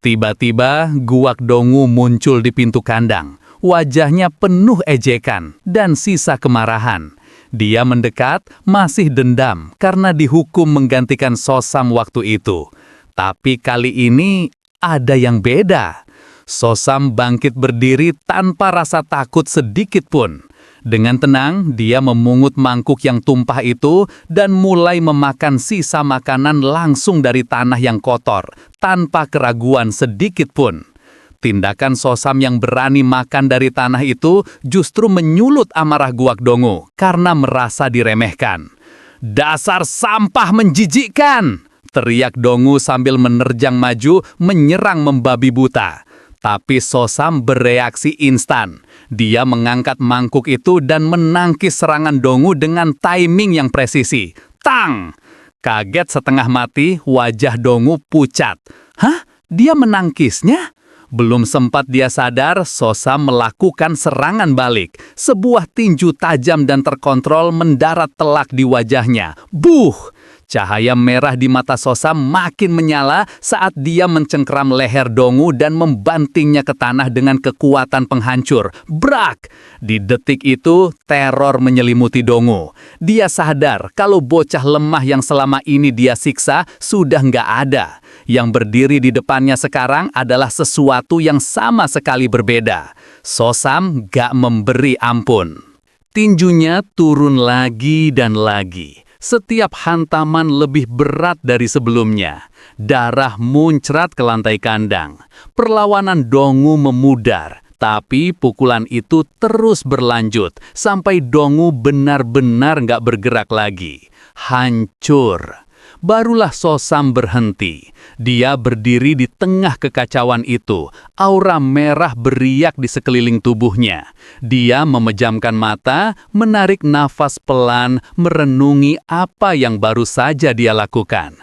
Tiba-tiba, Guak Dongu muncul di pintu kandang. Wajahnya penuh ejekan dan sisa kemarahan. Dia mendekat, masih dendam karena dihukum menggantikan Sosam waktu itu. Tapi kali ini ada yang beda. Sosam bangkit berdiri tanpa rasa takut sedikit pun. Dengan tenang, dia memungut mangkuk yang tumpah itu dan mulai memakan sisa makanan langsung dari tanah yang kotor, tanpa keraguan sedikit pun. Tindakan Sosam yang berani makan dari tanah itu justru menyulut amarah Guak Dongu karena merasa diremehkan. "Dasar sampah menjijikkan!" teriak Dongu sambil menerjang maju menyerang membabi buta. Tapi Sosam bereaksi instan. Dia mengangkat mangkuk itu dan menangkis serangan Dongu dengan timing yang presisi. Tang! Kaget setengah mati, wajah Dongu pucat. "Hah? Dia menangkisnya?" Belum sempat dia sadar, Sosam melakukan serangan balik. Sebuah tinju tajam dan terkontrol mendarat telak di wajahnya. Buh! Cahaya merah di mata Sosam makin menyala saat dia mencengkeram leher Dongu dan membantingnya ke tanah dengan kekuatan penghancur. Brak! Di detik itu, teror menyelimuti Dongu. Dia sadar kalau bocah lemah yang selama ini dia siksa sudah nggak ada. Yang berdiri di depannya sekarang adalah sesuatu yang sama sekali berbeda. Sosam nggak memberi ampun. Tinjunya turun lagi dan lagi. Setiap hantaman lebih berat dari sebelumnya. Darah muncrat ke lantai kandang. Perlawanan Dongu memudar, tapi pukulan itu terus berlanjut sampai Dongu benar-benar nggak bergerak lagi. Hancur. Barulah Sosam berhenti. Dia berdiri di tengah kekacauan itu. Aura merah beriak di sekeliling tubuhnya. Dia memejamkan mata, menarik nafas pelan, merenungi apa yang baru saja dia lakukan.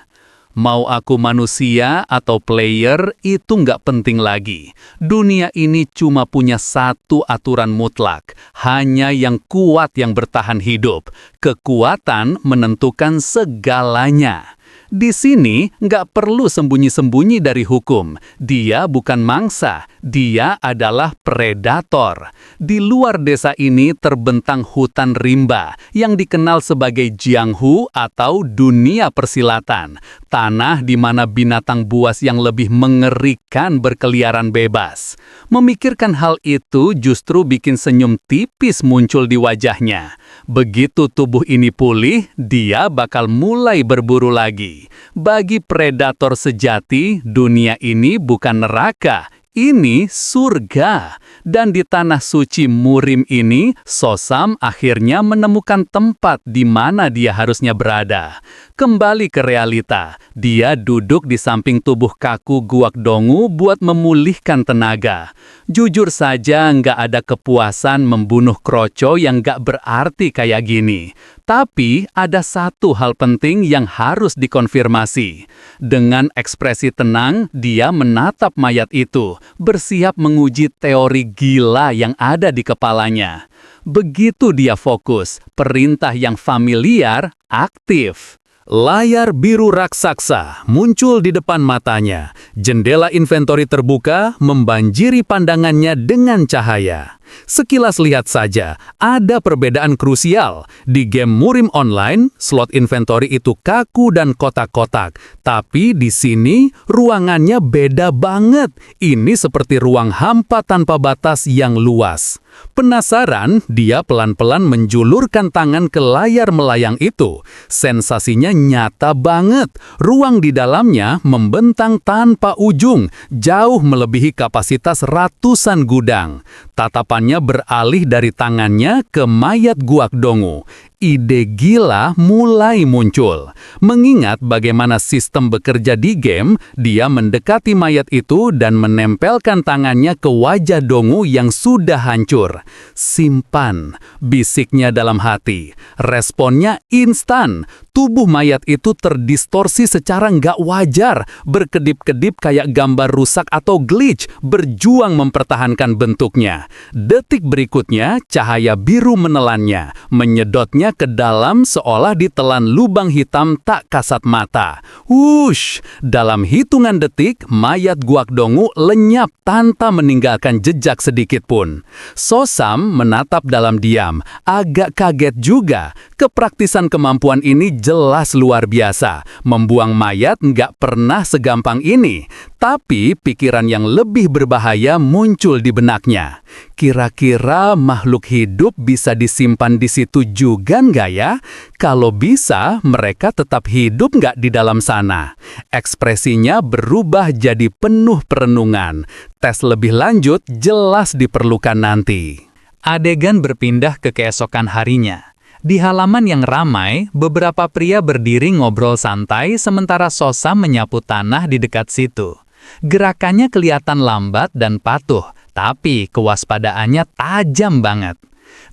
Mau aku manusia atau player, itu nggak penting lagi. Dunia ini cuma punya satu aturan mutlak. Hanya yang kuat yang bertahan hidup. Kekuatan menentukan segalanya. Di sini nggak perlu sembunyi-sembunyi dari hukum. Dia bukan mangsa, dia adalah predator. Di luar desa ini terbentang hutan rimba yang dikenal sebagai Jianghu atau dunia persilatan. Tanah di mana binatang buas yang lebih mengerikan berkeliaran bebas. Memikirkan hal itu justru bikin senyum tipis muncul di wajahnya. Begitu tubuh ini pulih, dia bakal mulai berburu lagi. Bagi predator sejati, dunia ini bukan neraka, ini surga. Dan di tanah suci Murim ini, Sosam akhirnya menemukan tempat di mana dia harusnya berada. Kembali ke realita, dia duduk di samping tubuh kaku Guak Dongu buat memulihkan tenaga. Jujur saja nggak ada kepuasan membunuh kroco yang nggak berarti kayak gini. Tapi ada satu hal penting yang harus dikonfirmasi. Dengan ekspresi tenang, dia menatap mayat itu, bersiap menguji teori gila yang ada di kepalanya. Begitu dia fokus, perintah yang familiar aktif. Layar biru raksasa muncul di depan matanya. Jendela inventory terbuka, membanjiri pandangannya dengan cahaya. Sekilas lihat saja, ada perbedaan krusial. Di game Murim Online, slot inventory itu kaku dan kotak-kotak. Tapi di sini, ruangannya beda banget. Ini seperti ruang hampa tanpa batas yang luas. Penasaran, dia pelan-pelan menjulurkan tangan ke layar melayang itu. Sensasinya nyata banget. Ruang di dalamnya membentang tanpa ujung, jauh melebihi kapasitas ratusan gudang. Tatapannya beralih dari tangannya ke mayat Guak Dongu. Ide gila mulai muncul. Mengingat bagaimana sistem bekerja di game, dia mendekati mayat itu dan menempelkan tangannya ke wajah Dongu yang sudah hancur. Simpan, bisiknya dalam hati. Responnya instan. Tubuh mayat itu terdistorsi secara nggak wajar, berkedip-kedip kayak gambar rusak atau glitch, berjuang mempertahankan bentuknya. Detik berikutnya, cahaya biru menelannya, menyedotnya ke dalam seolah ditelan lubang hitam tak kasat mata. Wush! Dalam hitungan detik, mayat Guak Dongu lenyap tanpa meninggalkan jejak sedikit pun. Sosam menatap dalam diam, agak kaget juga. Kepraktisan kemampuan ini jelas luar biasa. Membuang mayat nggak pernah segampang ini. Tapi pikiran yang lebih berbahaya muncul di benaknya. Kira-kira makhluk hidup bisa disimpan di situ juga nggak ya? Kalau bisa, mereka tetap hidup nggak di dalam sana? Ekspresinya berubah jadi penuh perenungan. Tes lebih lanjut jelas diperlukan nanti. Adegan berpindah ke keesokan harinya. Di halaman yang ramai, beberapa pria berdiri ngobrol santai sementara Sosam menyapu tanah di dekat situ. Gerakannya kelihatan lambat dan patuh, tapi kewaspadaannya tajam banget.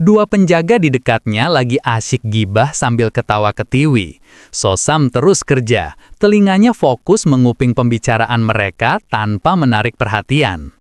Dua penjaga di dekatnya lagi asyik gibah sambil ketawa ketiwi. Sosam terus kerja, telinganya fokus menguping pembicaraan mereka tanpa menarik perhatian.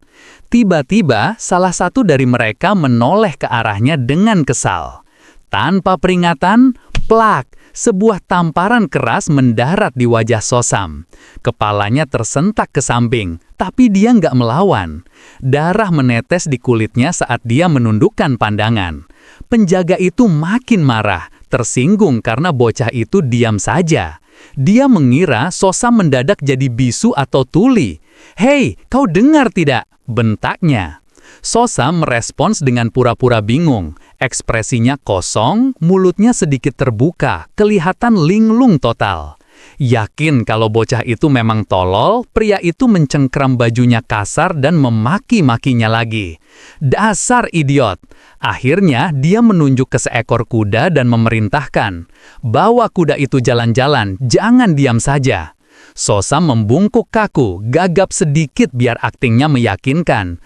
Tiba-tiba, salah satu dari mereka menoleh ke arahnya dengan kesal. Tanpa peringatan, plak, sebuah tamparan keras mendarat di wajah Sosam. Kepalanya tersentak ke samping, tapi dia nggak melawan. Darah menetes di kulitnya saat dia menundukkan pandangan. Penjaga itu makin marah, tersinggung karena bocah itu diam saja. Dia mengira Sosam mendadak jadi bisu atau tuli. "Hei, kau dengar tidak?" bentaknya. Sosam merespons dengan pura-pura bingung. Ekspresinya kosong, mulutnya sedikit terbuka, kelihatan linglung total. Yakin kalau bocah itu memang tolol, pria itu mencengkram bajunya kasar dan memaki-makinya lagi. "Dasar idiot!" Akhirnya dia menunjuk ke seekor kuda dan memerintahkan, "Bawa kuda itu jalan-jalan, jangan diam saja." Sosam membungkuk kaku, gagap sedikit biar aktingnya meyakinkan.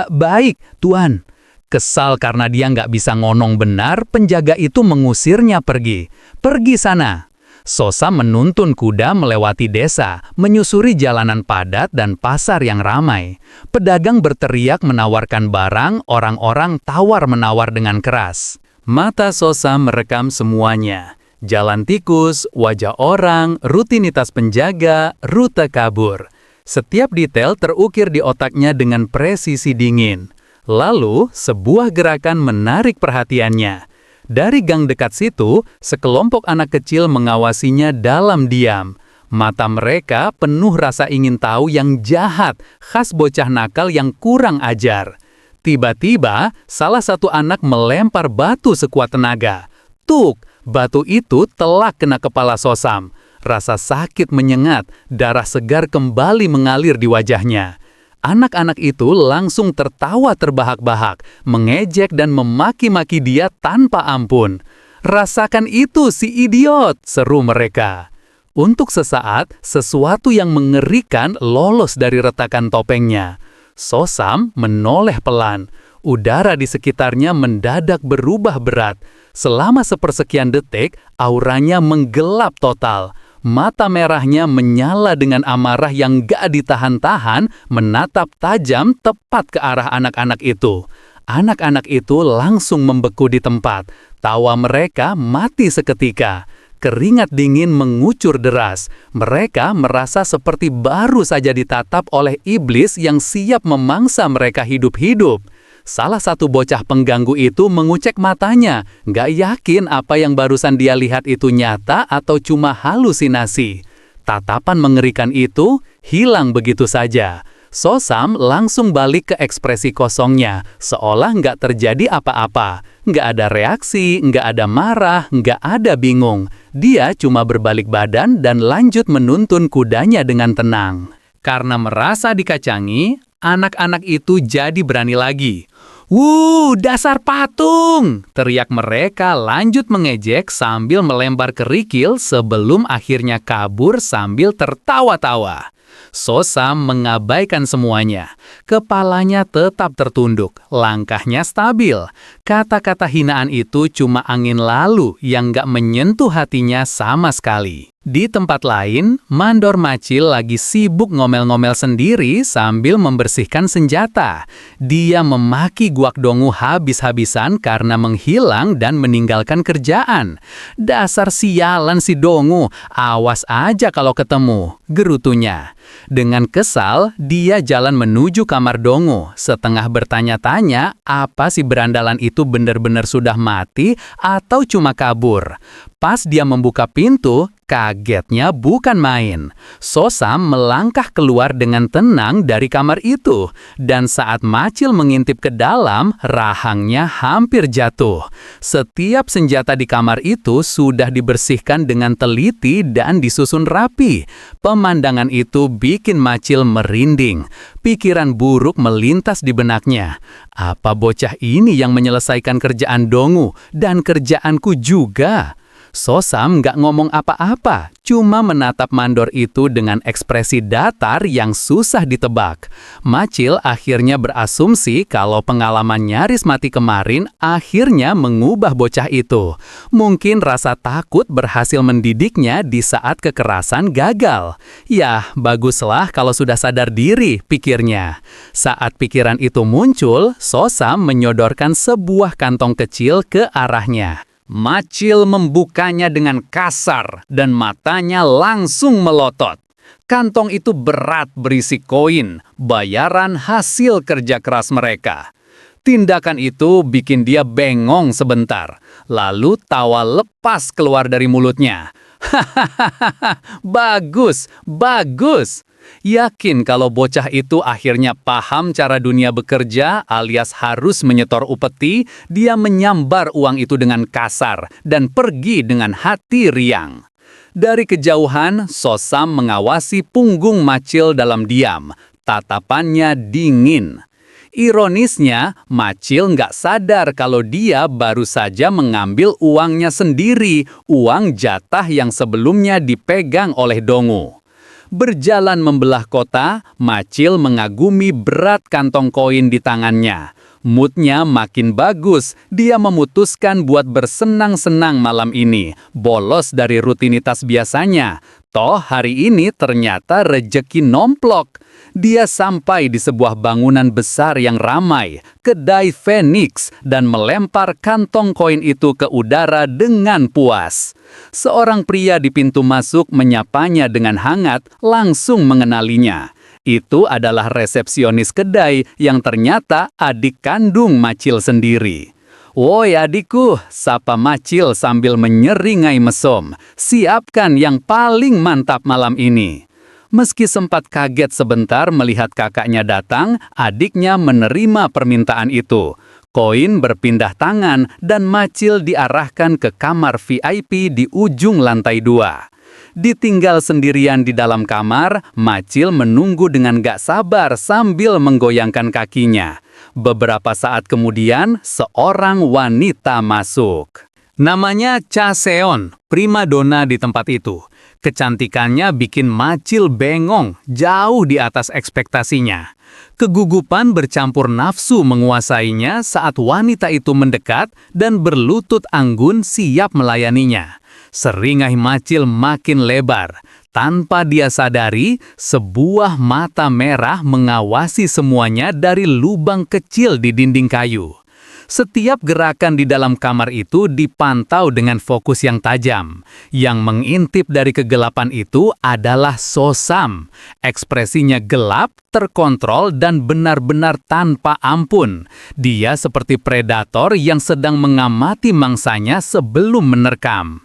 Baik, Tuan." Kesal karena dia nggak bisa ngonong benar, penjaga itu mengusirnya pergi. "Pergi sana." Sosam menuntun kuda melewati desa, menyusuri jalanan padat dan pasar yang ramai. Pedagang berteriak menawarkan barang, orang-orang tawar-menawar dengan keras. Mata Sosam merekam semuanya. Jalan tikus, wajah orang, rutinitas penjaga, rute kabur. Setiap detail terukir di otaknya dengan presisi dingin. Lalu, sebuah gerakan menarik perhatiannya. Dari gang dekat situ, sekelompok anak kecil mengawasinya dalam diam. Mata mereka penuh rasa ingin tahu yang jahat, khas bocah nakal yang kurang ajar. Tiba-tiba, salah satu anak melempar batu sekuat tenaga. Tuk! Batu itu telak kena kepala Sosam. Rasa sakit menyengat, darah segar kembali mengalir di wajahnya. Anak-anak itu langsung tertawa terbahak-bahak, mengejek dan memaki-maki dia tanpa ampun. "Rasakan itu si idiot!" seru mereka. Untuk sesaat, sesuatu yang mengerikan lolos dari retakan topengnya. Sosam menoleh pelan. Udara di sekitarnya mendadak berubah berat. Selama sepersekian detik, auranya menggelap total. Mata merahnya menyala dengan amarah yang gak ditahan-tahan, menatap tajam tepat ke arah anak-anak itu. Anak-anak itu langsung membeku di tempat. Tawa mereka mati seketika. Keringat dingin mengucur deras. Mereka merasa seperti baru saja ditatap oleh iblis yang siap memangsa mereka hidup-hidup. Salah satu bocah pengganggu itu mengucek matanya, nggak yakin apa yang barusan dia lihat itu nyata atau cuma halusinasi. Tatapan mengerikan itu hilang begitu saja. Sosam langsung balik ke ekspresi kosongnya, seolah nggak terjadi apa-apa. Nggak ada reaksi, nggak ada marah, nggak ada bingung. Dia cuma berbalik badan dan lanjut menuntun kudanya dengan tenang. Karena merasa dikacangi, anak-anak itu jadi berani lagi. "Wuh, dasar patung!" teriak mereka lanjut mengejek sambil melempar kerikil sebelum akhirnya kabur sambil tertawa-tawa. Sosam mengabaikan semuanya. Kepalanya tetap tertunduk, langkahnya stabil. Kata-kata hinaan itu cuma angin lalu yang gak menyentuh hatinya sama sekali. Di tempat lain, Mandor Macil lagi sibuk ngomel-ngomel sendiri sambil membersihkan senjata. Dia memaki Guak Dongu habis-habisan karena menghilang dan meninggalkan kerjaan. "Dasar sialan si Dongu, awas aja kalau ketemu," gerutunya. Dengan kesal, dia jalan menuju kamar Dongu, setengah bertanya-tanya apa si berandalan itu benar-benar sudah mati atau cuma kabur. Pas dia membuka pintu, kagetnya bukan main. Sosam melangkah keluar dengan tenang dari kamar itu, dan saat Macil mengintip ke dalam, rahangnya hampir jatuh. Setiap senjata di kamar itu sudah dibersihkan dengan teliti dan disusun rapi. Pemandangan itu bikin Macil merinding. Pikiran buruk melintas di benaknya. Apa bocah ini yang menyelesaikan kerjaan Dongu dan kerjaanku juga? Sosam nggak ngomong apa-apa, cuma menatap mandor itu dengan ekspresi datar yang susah ditebak. Macil akhirnya berasumsi kalau pengalaman nyaris mati kemarin akhirnya mengubah bocah itu. Mungkin rasa takut berhasil mendidiknya di saat kekerasan gagal. Yah, baguslah kalau sudah sadar diri, pikirnya. Saat pikiran itu muncul, Sosam menyodorkan sebuah kantong kecil ke arahnya. Macil membukanya dengan kasar dan matanya langsung melotot. Kantong itu berat berisi koin, bayaran hasil kerja keras mereka. Tindakan itu bikin dia bengong sebentar, lalu tawa lepas keluar dari mulutnya. "Hahaha, bagus, bagus." Yakin kalau bocah itu akhirnya paham cara dunia bekerja alias harus menyetor upeti, dia menyambar uang itu dengan kasar dan pergi dengan hati riang. Dari kejauhan, Sosam mengawasi punggung Macil dalam diam. Tatapannya dingin. Ironisnya, Macil nggak sadar kalau dia baru saja mengambil uangnya sendiri, uang jatah yang sebelumnya dipegang oleh Dongu. Berjalan membelah kota, Macil mengagumi berat kantong koin di tangannya. Moodnya makin bagus, dia memutuskan buat bersenang-senang malam ini, bolos dari rutinitas biasanya. Toh hari ini ternyata rejeki nomplok. Dia sampai di sebuah bangunan besar yang ramai, kedai Phoenix, dan melempar kantong koin itu ke udara dengan puas. Seorang pria di pintu masuk menyapanya dengan hangat, langsung mengenalinya. Itu adalah resepsionis kedai yang ternyata adik kandung Macil sendiri. "Woi adikku," sapa Macil sambil menyeringai mesum. "Siapkan yang paling mantap malam ini." Meski sempat kaget sebentar melihat kakaknya datang, adiknya menerima permintaan itu. Koin berpindah tangan dan Macil diarahkan ke kamar VIP di ujung lantai 2. Ditinggal sendirian di dalam kamar, Macil menunggu dengan gak sabar sambil menggoyangkan kakinya. Beberapa saat kemudian, seorang wanita masuk. Namanya Cha Seon, primadona di tempat itu. Kecantikannya bikin Macil bengong, jauh di atas ekspektasinya. Kegugupan bercampur nafsu menguasainya saat wanita itu mendekat dan berlutut anggun siap melayaninya. Seringai Macil makin lebar. Tanpa dia sadari, sebuah mata merah mengawasi semuanya dari lubang kecil di dinding kayu. Setiap gerakan di dalam kamar itu dipantau dengan fokus yang tajam. Yang mengintip dari kegelapan itu adalah Sosam. Ekspresinya gelap, terkontrol, dan benar-benar tanpa ampun. Dia seperti predator yang sedang mengamati mangsanya sebelum menerkam.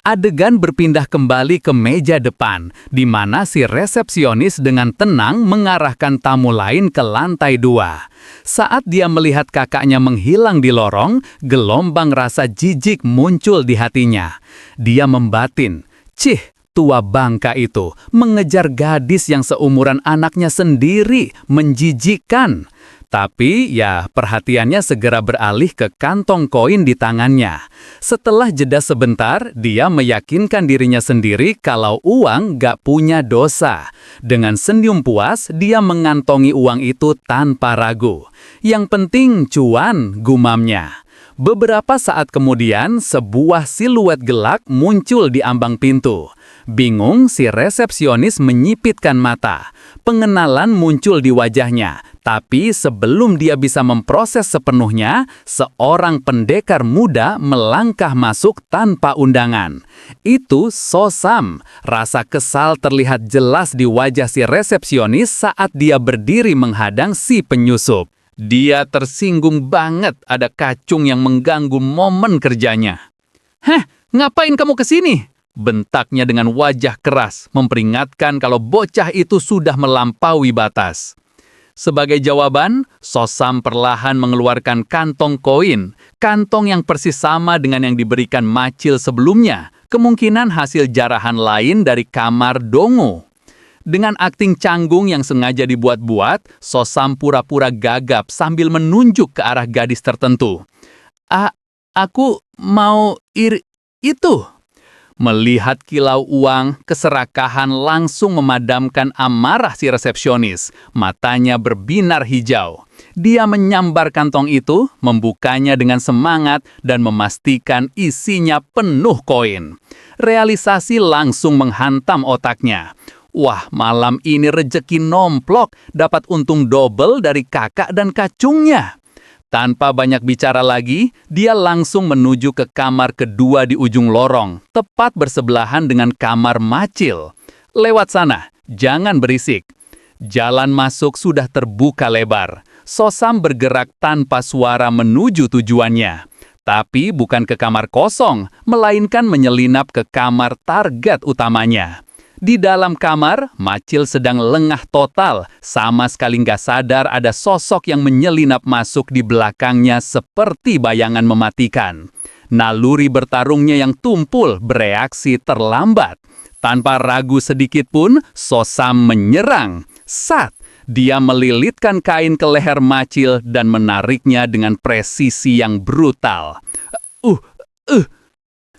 Adegan berpindah kembali ke meja depan, di mana si resepsionis dengan tenang mengarahkan tamu lain ke lantai 2. Saat dia melihat kakaknya menghilang di lorong, gelombang rasa jijik muncul di hatinya. Dia membatin, "Cih, tua bangka itu mengejar gadis yang seumuran anaknya sendiri, menjijikkan." Tapi ya perhatiannya segera beralih ke kantong koin di tangannya. Setelah jeda sebentar, dia meyakinkan dirinya sendiri kalau uang gak punya dosa. Dengan senyum puas, dia mengantongi uang itu tanpa ragu. Yang penting cuan, gumamnya. Beberapa saat kemudian, sebuah siluet gelap muncul di ambang pintu. Bingung, si resepsionis menyipitkan mata. Pengenalan muncul di wajahnya, tapi sebelum dia bisa memproses sepenuhnya, seorang pendekar muda melangkah masuk tanpa undangan. Itu Sosam. Rasa kesal terlihat jelas di wajah si resepsionis saat dia berdiri menghadang si penyusup. Dia tersinggung banget ada kacung yang mengganggu momen kerjanya. "Heh, ngapain kamu kesini?" bentaknya dengan wajah keras, memperingatkan kalau bocah itu sudah melampaui batas. Sebagai jawaban, Sosam perlahan mengeluarkan kantong koin, kantong yang persis sama dengan yang diberikan Macil sebelumnya, kemungkinan hasil jarahan lain dari kamar Dongo. Dengan akting canggung yang sengaja dibuat-buat, Sosam pura-pura gagap sambil menunjuk ke arah gadis tertentu. Aku mau itu." Melihat kilau uang, keserakahan langsung memadamkan amarah si resepsionis. Matanya berbinar hijau. Dia menyambar kantong itu, membukanya dengan semangat, dan memastikan isinya penuh koin. Realisasi langsung menghantam otaknya. Wah, malam ini rejeki nomplok, dapat untung double dari kakak dan kacungnya. Tanpa banyak bicara lagi, dia langsung menuju ke kamar kedua di ujung lorong, tepat bersebelahan dengan kamar Macil. "Lewat sana, jangan berisik." Jalan masuk sudah terbuka lebar. Sosam bergerak tanpa suara menuju tujuannya. Tapi bukan ke kamar kosong, melainkan menyelinap ke kamar target utamanya. Di dalam kamar, Macil sedang lengah total, sama sekali nggak sadar ada sosok yang menyelinap masuk di belakangnya seperti bayangan mematikan. Naluri bertarungnya yang tumpul bereaksi terlambat. Tanpa ragu sedikit pun, Sosam menyerang. Sat! Dia melilitkan kain ke leher Macil dan menariknya dengan presisi yang brutal.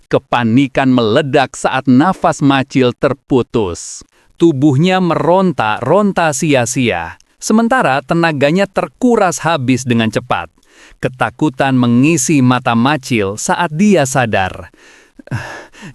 Kepanikan meledak saat nafas Macil terputus. Tubuhnya meronta-ronta sia-sia, sementara tenaganya terkuras habis dengan cepat. Ketakutan mengisi mata Macil saat dia sadar.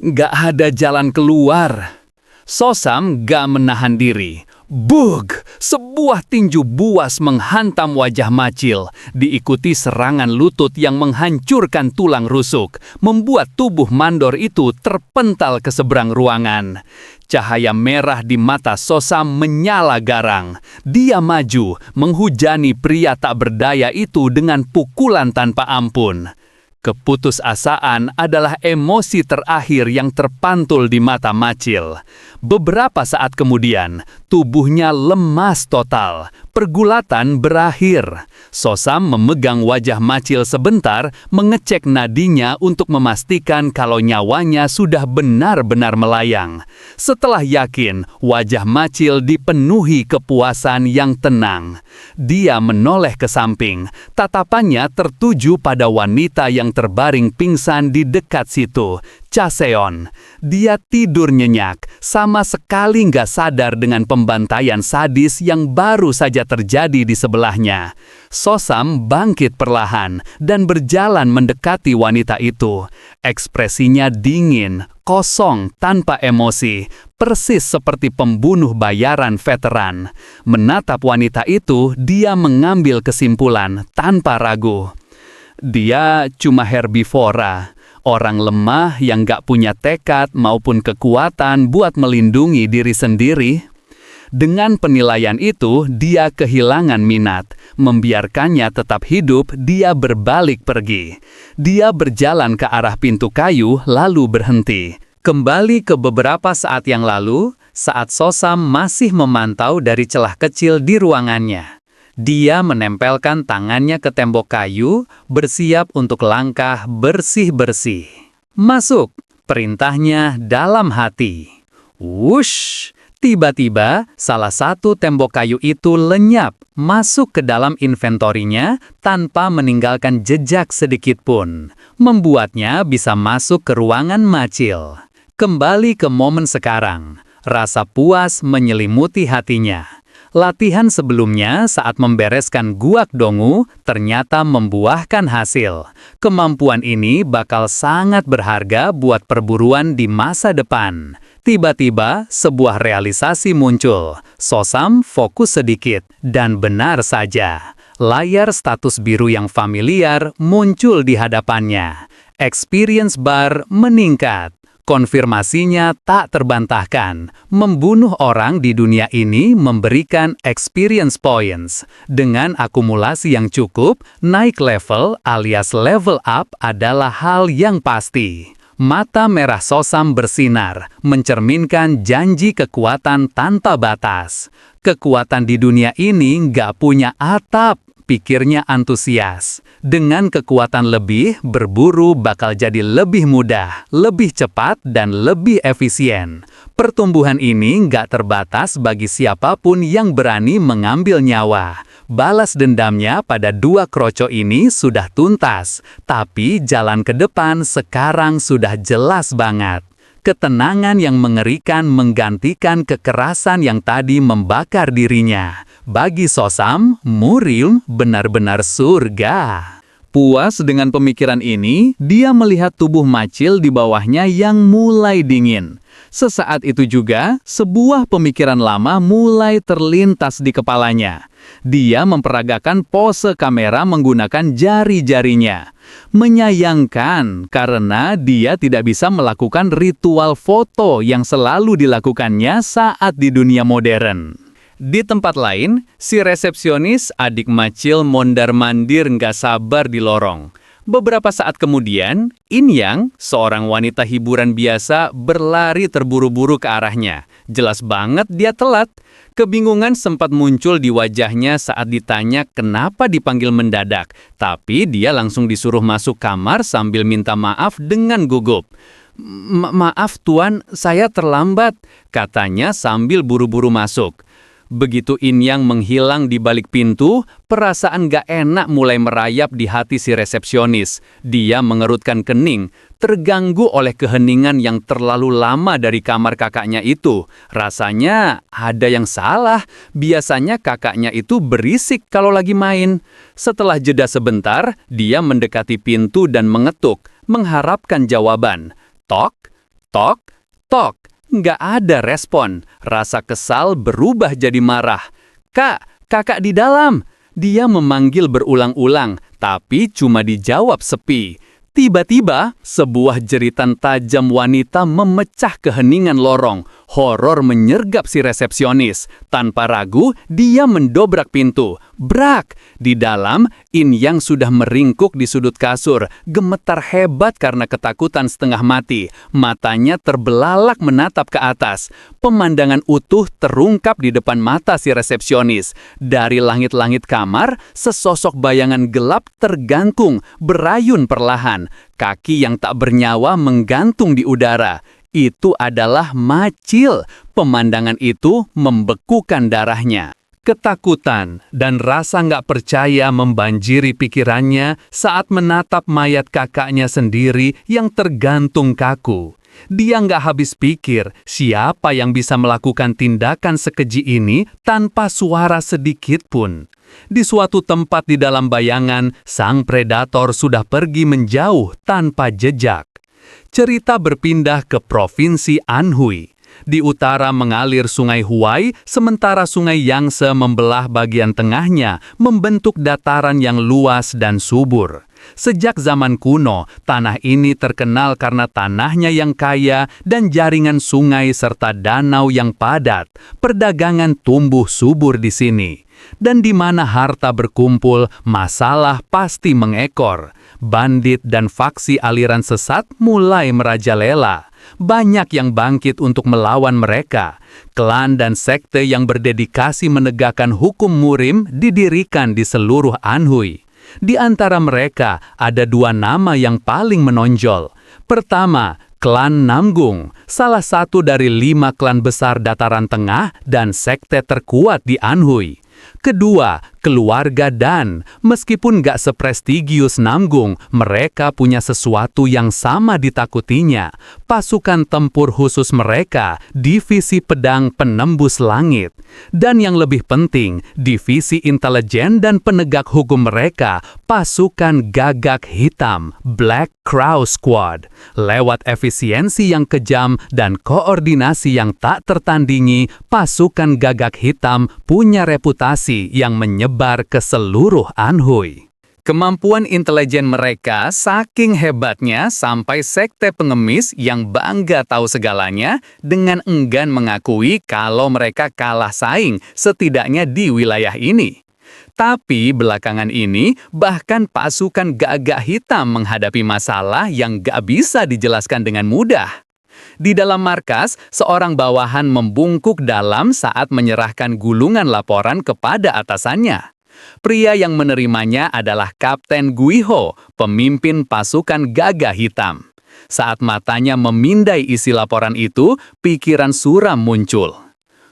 Gak ada jalan keluar. Sosam gak menahan diri. Bug! Sebuah tinju buas menghantam wajah Macil, diikuti serangan lutut yang menghancurkan tulang rusuk, membuat tubuh mandor itu terpental ke seberang ruangan. Cahaya merah di mata Sosam menyala garang. Dia maju, menghujani pria tak berdaya itu dengan pukulan tanpa ampun. Keputusasaan adalah emosi terakhir yang terpantul di mata Macil. Beberapa saat kemudian, tubuhnya lemas total. Pergulatan berakhir. Sosam memegang wajah Macil sebentar, mengecek nadinya untuk memastikan kalau nyawanya sudah benar-benar melayang. Setelah yakin, wajah Macil dipenuhi kepuasan yang tenang. Dia menoleh ke samping. Tatapannya tertuju pada wanita yang terbaring pingsan di dekat situ, Chaseon. Dia tidur nyenyak, sama sekali nggak sadar dengan pembantaian sadis yang baru saja terjadi di sebelahnya. Sosam bangkit perlahan dan berjalan mendekati wanita itu. Ekspresinya dingin, kosong, tanpa emosi, persis seperti pembunuh bayaran veteran. Menatap wanita itu, dia mengambil kesimpulan tanpa ragu. Dia cuma herbivora, orang lemah yang gak punya tekad maupun kekuatan buat melindungi diri sendiri. Dengan penilaian itu, dia kehilangan minat. Membiarkannya tetap hidup, dia berbalik pergi. Dia berjalan ke arah pintu kayu, lalu berhenti. Kembali ke beberapa saat yang lalu, saat Sosam masih memantau dari celah kecil di ruangannya. Dia menempelkan tangannya ke tembok kayu, bersiap untuk langkah bersih-bersih. Masuk, perintahnya dalam hati. Wush! Tiba-tiba, salah satu tembok kayu itu lenyap, masuk ke dalam inventorinya tanpa meninggalkan jejak sedikit pun. Membuatnya bisa masuk ke ruangan Macil. Kembali ke momen sekarang, rasa puas menyelimuti hatinya. Latihan sebelumnya saat membereskan guak dongu ternyata membuahkan hasil. Kemampuan ini bakal sangat berharga buat perburuan di masa depan. Tiba-tiba, sebuah realisasi muncul. Sosam fokus sedikit, dan benar saja. Layar status biru yang familiar muncul di hadapannya. Experience bar meningkat. Konfirmasinya tak terbantahkan. Membunuh orang di dunia ini memberikan experience points. Dengan akumulasi yang cukup, naik level alias level up adalah hal yang pasti. Mata merah Sosam bersinar, mencerminkan janji kekuatan tanpa batas. Kekuatan di dunia ini nggak punya atap, pikirnya antusias. Dengan kekuatan lebih, berburu bakal jadi lebih mudah, lebih cepat, dan lebih efisien. Pertumbuhan ini nggak terbatas bagi siapapun yang berani mengambil nyawa. Balas dendamnya pada dua kroco ini sudah tuntas, tapi jalan ke depan sekarang sudah jelas banget. Ketenangan yang mengerikan menggantikan kekerasan yang tadi membakar dirinya. Bagi Sosam, Muriel benar-benar surga. Puas dengan pemikiran ini, dia melihat tubuh Macil di bawahnya yang mulai dingin. Sesaat itu juga, sebuah pemikiran lama mulai terlintas di kepalanya. Dia memperagakan pose kamera menggunakan jari-jarinya. Menyayangkan karena dia tidak bisa melakukan ritual foto yang selalu dilakukannya saat di dunia modern. Di tempat lain, si resepsionis adik Macil mondar-mandir nggak sabar di lorong. Beberapa saat kemudian, In Yang, seorang wanita hiburan biasa, berlari terburu-buru ke arahnya. Jelas banget dia telat. Kebingungan sempat muncul di wajahnya saat ditanya kenapa dipanggil mendadak. Tapi dia langsung disuruh masuk kamar sambil minta maaf dengan gugup. Maaf tuan, saya terlambat, katanya sambil buru-buru masuk. Begitu In Yang menghilang di balik pintu, perasaan gak enak mulai merayap di hati si resepsionis. Dia mengerutkan kening, terganggu oleh keheningan yang terlalu lama dari kamar kakaknya itu. Rasanya ada yang salah. Biasanya kakaknya itu berisik kalau lagi main. Setelah jeda sebentar, dia mendekati pintu dan mengetuk, mengharapkan jawaban. Tok, tok, tok. Nggak ada respon. Rasa kesal berubah jadi marah. Kak, kakak di dalam. Dia memanggil berulang-ulang, tapi cuma dijawab sepi. Tiba-tiba, sebuah jeritan tajam wanita memecah keheningan lorong. Horor menyergap si resepsionis. Tanpa ragu, dia mendobrak pintu. Brak! Di dalam, In Yang sudah meringkuk di sudut kasur, gemetar hebat karena ketakutan setengah mati. Matanya terbelalak menatap ke atas. Pemandangan utuh terungkap di depan mata si resepsionis. Dari langit-langit kamar, sesosok bayangan gelap tergangkung, berayun perlahan. Kaki yang tak bernyawa menggantung di udara. Itu adalah Macil. Pemandangan itu membekukan darahnya. Ketakutan dan rasa nggak percaya membanjiri pikirannya saat menatap mayat kakaknya sendiri yang tergantung kaku. Dia nggak habis pikir siapa yang bisa melakukan tindakan sekeji ini tanpa suara sedikit pun. Di suatu tempat di dalam bayangan, sang predator sudah pergi menjauh tanpa jejak. Cerita berpindah ke Provinsi Anhui. Di utara mengalir Sungai Huai, sementara Sungai Yangtze membelah bagian tengahnya, membentuk dataran yang luas dan subur. Sejak zaman kuno, tanah ini terkenal karena tanahnya yang kaya dan jaringan sungai serta danau yang padat. Perdagangan tumbuh subur di sini. Dan di mana harta berkumpul, masalah pasti mengekor. Bandit dan faksi aliran sesat mulai merajalela. Banyak yang bangkit untuk melawan mereka. Klan dan sekte yang berdedikasi menegakkan hukum murim didirikan di seluruh Anhui. Di antara mereka ada dua nama yang paling menonjol. Pertama, klan Namgung, salah satu dari 5 klan besar Dataran Tengah dan sekte terkuat di Anhui. Kedua, keluarga Dan. Meskipun gak seprestigius Namgung, mereka punya sesuatu yang sama ditakutinya. Pasukan tempur khusus mereka, divisi pedang penembus langit. Dan yang lebih penting, divisi intelijen dan penegak hukum mereka, pasukan gagak hitam, Black Crow Squad. Lewat efisiensi yang kejam dan koordinasi yang tak tertandingi, pasukan gagak hitam punya reputasi yang menyebar ke seluruh Anhui. Kemampuan intelijen mereka saking hebatnya sampai sekte pengemis yang bangga tahu segalanya dengan enggan mengakui kalau mereka kalah saing setidaknya di wilayah ini. Tapi belakangan ini bahkan pasukan gagak hitam menghadapi masalah yang gak bisa dijelaskan dengan mudah. Di dalam markas, seorang bawahan membungkuk dalam saat menyerahkan gulungan laporan kepada atasannya. Pria yang menerimanya adalah Kapten Guiho, pemimpin pasukan gagak hitam. Saat matanya memindai isi laporan itu, pikiran suram muncul.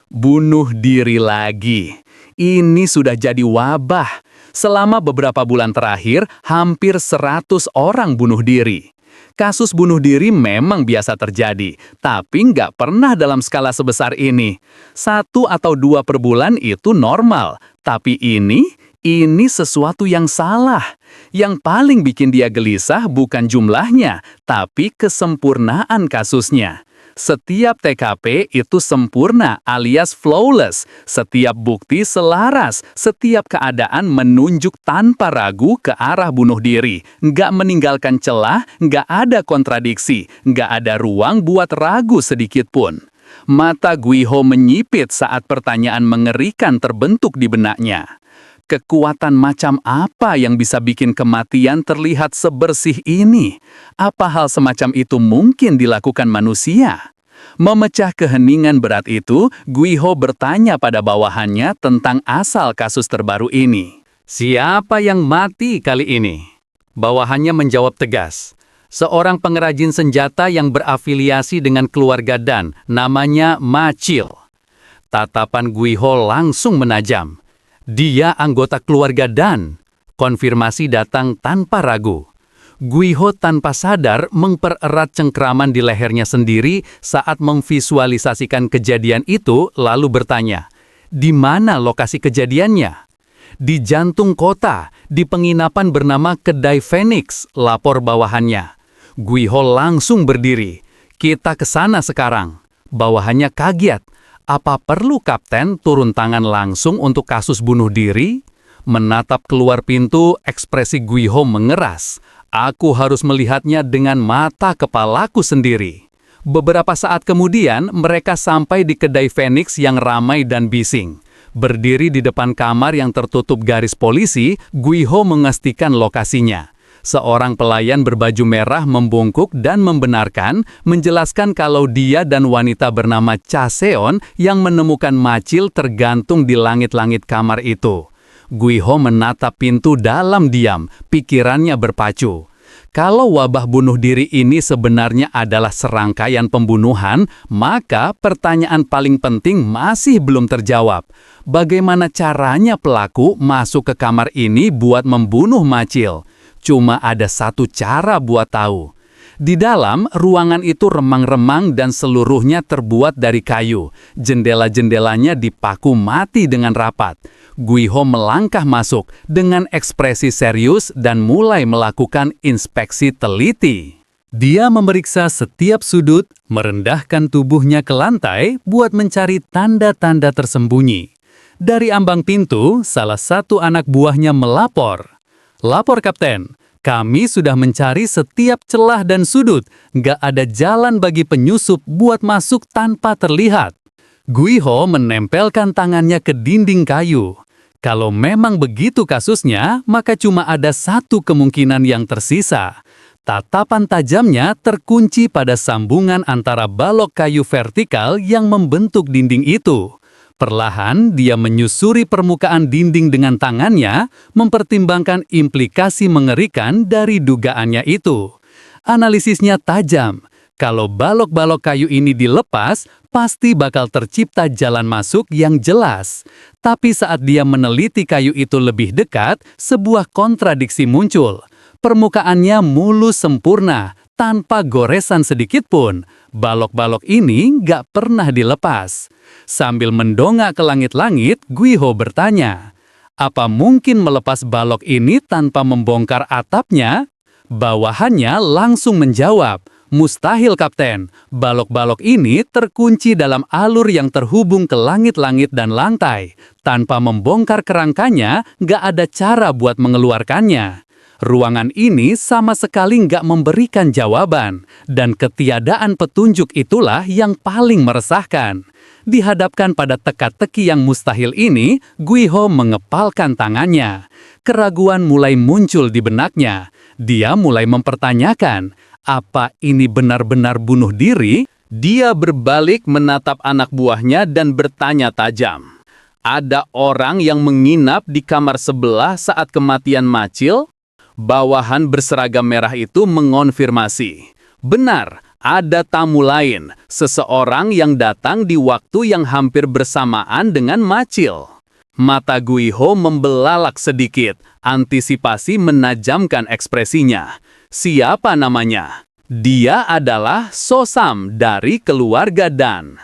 Bunuh diri lagi. Ini sudah jadi wabah. Selama beberapa bulan terakhir, hampir 100 orang bunuh diri. Kasus bunuh diri memang biasa terjadi, tapi nggak pernah dalam skala sebesar ini. 1 atau 2 per bulan itu normal, tapi ini sesuatu yang salah. Yang paling bikin dia gelisah bukan jumlahnya, tapi kesempurnaan kasusnya. Setiap TKP itu sempurna alias flawless, setiap bukti selaras, setiap keadaan menunjuk tanpa ragu ke arah bunuh diri, nggak meninggalkan celah, nggak ada kontradiksi, nggak ada ruang buat ragu sedikit pun. Mata Guiho menyipit saat pertanyaan mengerikan terbentuk di benaknya. Kekuatan macam apa yang bisa bikin kematian terlihat sebersih ini? Apa hal semacam itu mungkin dilakukan manusia? Memecah keheningan berat itu, Guiho bertanya pada bawahannya tentang asal kasus terbaru ini. Siapa yang mati kali ini? Bawahannya menjawab tegas. Seorang pengrajin senjata yang berafiliasi dengan keluarga Dan, namanya Macil. Tatapan Guiho langsung menajam. Dia anggota keluarga Dan. Konfirmasi datang tanpa ragu. Guiho tanpa sadar mempererat cengkraman di lehernya sendiri saat memvisualisasikan kejadian itu lalu bertanya, di mana lokasi kejadiannya? Di jantung kota, di penginapan bernama Kedai Phoenix, lapor bawahannya. Guiho langsung berdiri. Kita ke sana sekarang. Bawahannya kaget. Apa perlu kapten turun tangan langsung untuk kasus bunuh diri? Menatap keluar pintu, ekspresi Guiho mengeras. Aku harus melihatnya dengan mata kepalaku sendiri. Beberapa saat kemudian, mereka sampai di Kedai Phoenix yang ramai dan bising. Berdiri di depan kamar yang tertutup garis polisi, Guiho memastikan lokasinya. Seorang pelayan berbaju merah membungkuk dan membenarkan, menjelaskan kalau dia dan wanita bernama Cha Seon yang menemukan Macil tergantung di langit-langit kamar itu. Guiho menatap pintu dalam diam, pikirannya berpacu. Kalau wabah bunuh diri ini sebenarnya adalah serangkaian pembunuhan, maka pertanyaan paling penting masih belum terjawab. Bagaimana caranya pelaku masuk ke kamar ini buat membunuh Macil? Cuma ada satu cara buat tahu. Di dalam, ruangan itu remang-remang dan seluruhnya terbuat dari kayu. Jendela-jendelanya dipaku mati dengan rapat. Guiho melangkah masuk dengan ekspresi serius dan mulai melakukan inspeksi teliti. Dia memeriksa setiap sudut, merendahkan tubuhnya ke lantai buat mencari tanda-tanda tersembunyi. Dari ambang pintu, salah satu anak buahnya melapor. Lapor, Kapten. Kami sudah mencari setiap celah dan sudut, nggak ada jalan bagi penyusup buat masuk tanpa terlihat. Guiho menempelkan tangannya ke dinding kayu. Kalau memang begitu kasusnya, maka cuma ada satu kemungkinan yang tersisa. Tatapan tajamnya terkunci pada sambungan antara balok kayu vertikal yang membentuk dinding itu. Perlahan, dia menyusuri permukaan dinding dengan tangannya, mempertimbangkan implikasi mengerikan dari dugaannya itu. Analisisnya tajam. Kalau balok-balok kayu ini dilepas, pasti bakal tercipta jalan masuk yang jelas. Tapi saat dia meneliti kayu itu lebih dekat, sebuah kontradiksi muncul. Permukaannya mulus sempurna, tanpa goresan sedikit pun. Balok-balok ini nggak pernah dilepas. Sambil mendongak ke langit-langit, Guiho bertanya, apa mungkin melepas balok ini tanpa membongkar atapnya? Bawahannya langsung menjawab, mustahil Kapten. Balok-balok ini terkunci dalam alur yang terhubung ke langit-langit dan lantai. Tanpa membongkar kerangkanya, nggak ada cara buat mengeluarkannya. Ruangan ini sama sekali nggak memberikan jawaban, dan ketiadaan petunjuk itulah yang paling meresahkan. Dihadapkan pada teka-teki yang mustahil ini, Guiho mengepalkan tangannya. Keraguan mulai muncul di benaknya. Dia mulai mempertanyakan, apa ini benar-benar bunuh diri? Dia berbalik menatap anak buahnya dan bertanya tajam. Ada orang yang menginap di kamar sebelah saat kematian Macil? Bawahan berseragam merah itu mengonfirmasi. Benar, ada tamu lain, seseorang yang datang di waktu yang hampir bersamaan dengan Macil. Mata Guiho membelalak sedikit, antisipasi menajamkan ekspresinya. Siapa namanya? Dia adalah Sosam dari keluarga Dan.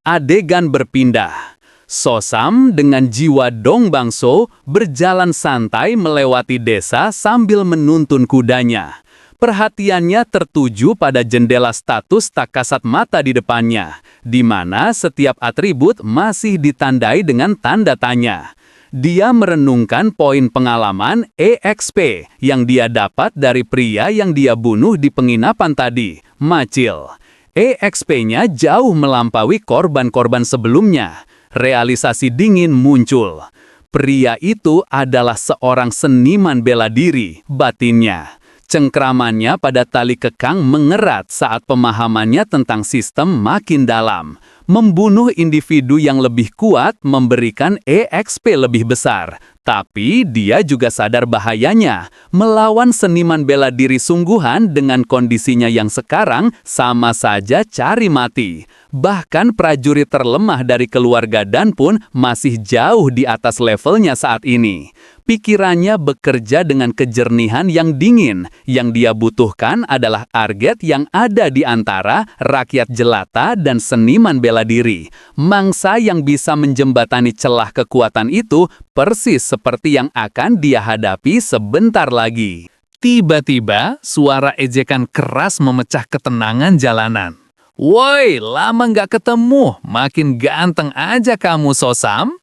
Adegan berpindah. Sosam dengan jiwa Dong Bangso berjalan santai melewati desa sambil menuntun kudanya. Perhatiannya tertuju pada jendela status tak kasat mata di depannya, di mana setiap atribut masih ditandai dengan tanda tanya. Dia merenungkan poin pengalaman EXP yang dia dapat dari pria yang dia bunuh di penginapan tadi, Macil. EXP-nya jauh melampaui korban-korban sebelumnya. Realisasi dingin muncul. Pria itu adalah seorang seniman bela diri, batinnya. Cengkramannya pada tali kekang mengerat saat pemahamannya tentang sistem makin dalam. Membunuh individu yang lebih kuat memberikan EXP lebih besar. Tapi dia juga sadar bahayanya. Melawan seniman bela diri sungguhan dengan kondisinya yang sekarang sama saja cari mati. Bahkan prajurit terlemah dari keluarga Dan pun masih jauh di atas levelnya saat ini. Pikirannya bekerja dengan kejernihan yang dingin. Yang dia butuhkan adalah target yang ada di antara rakyat jelata dan seniman bela diri. Mangsa yang bisa menjembatani celah kekuatan itu persis seperti yang akan dia hadapi sebentar lagi. Tiba-tiba, suara ejekan keras memecah ketenangan jalanan. Woi, lama nggak ketemu, makin ganteng aja kamu, Sosam.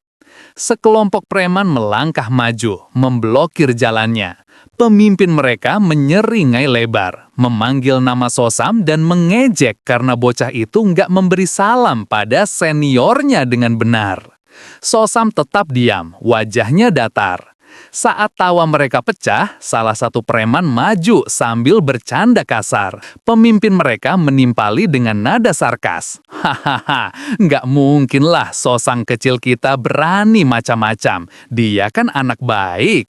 Sekelompok preman melangkah maju, memblokir jalannya. Pemimpin mereka menyeringai lebar, memanggil nama Sosam dan mengejek karena bocah itu nggak memberi salam pada seniornya dengan benar. Sosam tetap diam, wajahnya datar. Saat tawa mereka pecah, salah satu preman maju sambil bercanda kasar. Pemimpin mereka menimpali dengan nada sarkas. Hahaha, nggak mungkinlah Sosang kecil kita berani macam-macam. Dia kan anak baik.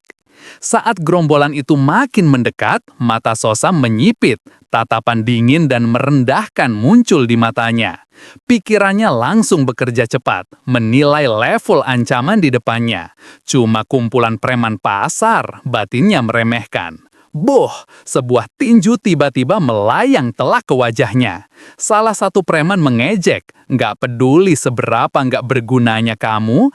Saat gerombolan itu makin mendekat, mata Sosam menyipit. Tatapan dingin dan merendahkan muncul di matanya. Pikirannya langsung bekerja cepat, menilai level ancaman di depannya. Cuma kumpulan preman pasar, batinnya meremehkan. Boh, sebuah tinju tiba-tiba melayang telak ke wajahnya. Salah satu preman mengejek, nggak peduli seberapa nggak bergunanya kamu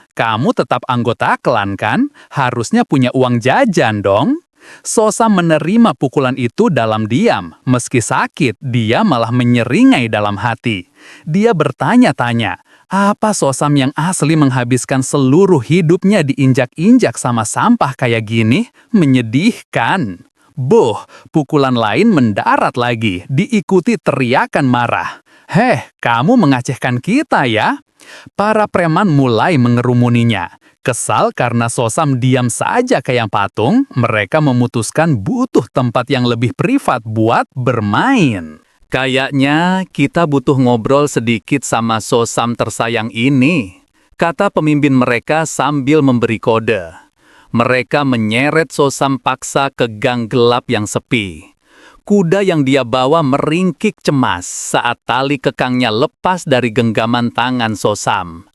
tetap anggota klan kan? Harusnya punya uang jajan dong. Sosam menerima pukulan itu dalam diam. Meski sakit, dia malah menyeringai dalam hati. Dia bertanya-tanya, apa Sosam yang asli menghabiskan seluruh hidupnya diinjak-injak sama sampah kayak gini? Menyedihkan. Boh, pukulan lain mendarat lagi, diikuti teriakan marah. "Heh, kamu mengacehkan kita ya?" Para preman mulai mengerumuninya. Kesal karena Sosam diam saja kayak patung, mereka memutuskan butuh tempat yang lebih privat buat bermain. "Kayaknya kita butuh ngobrol sedikit sama Sosam tersayang ini," kata pemimpin mereka sambil memberi kode. Mereka menyeret Sosam paksa ke gang gelap yang sepi. Kuda yang dia bawa meringkik cemas saat tali kekangnya lepas dari genggaman tangan Sosam.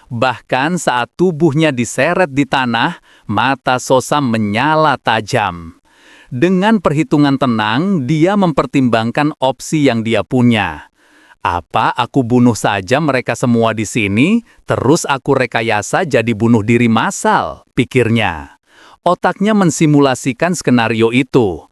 Bahkan saat tubuhnya diseret di tanah, mata Sosam menyala tajam. Dengan perhitungan tenang, dia mempertimbangkan opsi yang dia punya. "Apa aku bunuh saja mereka semua di sini, terus aku rekayasa jadi bunuh diri massal?" pikirnya. Otaknya mensimulasikan skenario itu.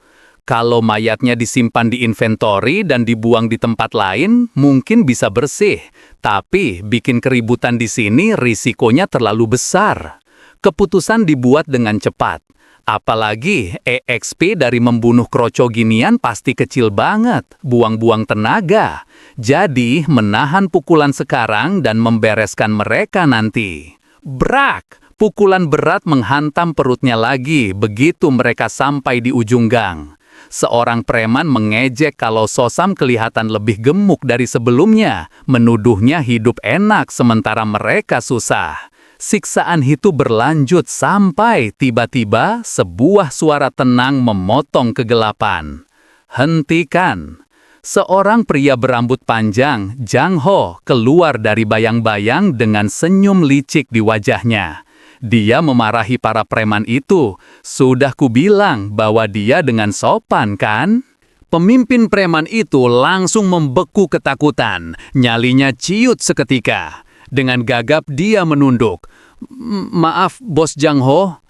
Kalau mayatnya disimpan di inventory dan dibuang di tempat lain, mungkin bisa bersih. Tapi bikin keributan di sini risikonya terlalu besar. Keputusan dibuat dengan cepat. Apalagi EXP dari membunuh kroco ginian pasti kecil banget, buang-buang tenaga. Jadi menahan pukulan sekarang dan membereskan mereka nanti. Brak! Pukulan berat menghantam perutnya lagi begitu mereka sampai di ujung gang. Seorang preman mengejek kalau Sosam kelihatan lebih gemuk dari sebelumnya, menuduhnya hidup enak sementara mereka susah. Siksaan itu berlanjut sampai tiba-tiba sebuah suara tenang memotong kegelapan. "Hentikan!" Seorang pria berambut panjang, Jang Ho, keluar dari bayang-bayang dengan senyum licik di wajahnya. Dia memarahi para preman itu. "Sudah kubilang bahwa dia dengan sopan, kan?" Pemimpin preman itu langsung membeku ketakutan. Nyalinya ciut seketika. Dengan gagap dia menunduk. "Maaf, Bos Jang Ho."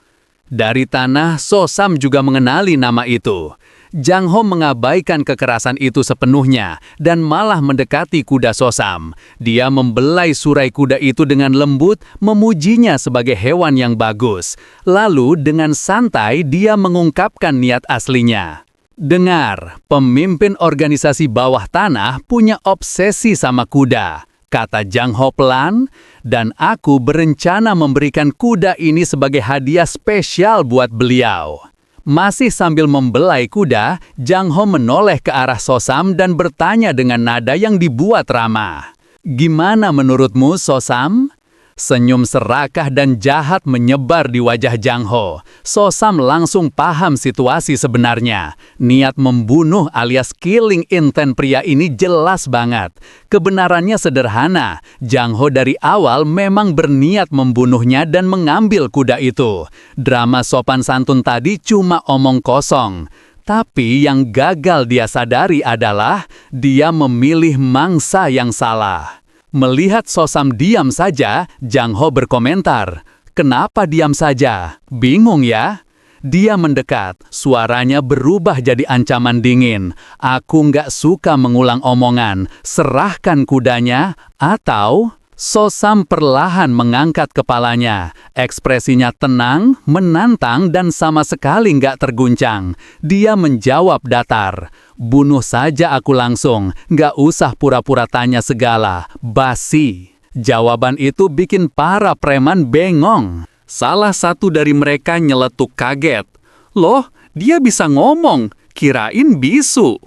Dari tanah, Sosam juga mengenali nama itu. Jang Ho mengabaikan kekerasan itu sepenuhnya dan malah mendekati kuda Sosam. Dia membelai surai kuda itu dengan lembut, memujinya sebagai hewan yang bagus. Lalu dengan santai dia mengungkapkan niat aslinya. "Dengar, pemimpin organisasi bawah tanah punya obsesi sama kuda," kata Jang Ho pelan, "dan aku berencana memberikan kuda ini sebagai hadiah spesial buat beliau." Masih sambil membelai kuda, Jang Ho menoleh ke arah Sosam dan bertanya dengan nada yang dibuat ramah. "Gimana menurutmu, Sosam?" Senyum serakah dan jahat menyebar di wajah Jang Ho. Sosam langsung paham situasi sebenarnya. Niat membunuh alias killing intent pria ini jelas banget. Kebenarannya sederhana. Jang Ho dari awal memang berniat membunuhnya dan mengambil kuda itu. Drama sopan santun tadi cuma omong kosong. Tapi yang gagal dia sadari adalah dia memilih mangsa yang salah. Melihat Sosam diam saja, Jang Ho berkomentar, "Kenapa diam saja? Bingung ya?" Dia mendekat, suaranya berubah jadi ancaman dingin. "Aku nggak suka mengulang omongan, serahkan kudanya, atau..." Sosam perlahan mengangkat kepalanya. Ekspresinya tenang, menantang, dan sama sekali nggak terguncang. Dia menjawab datar, "Bunuh saja aku langsung, nggak usah pura-pura tanya segala, basi." Jawaban itu bikin para preman bengong. Salah satu dari mereka nyeletuk kaget. "Loh, dia bisa ngomong, kirain bisu."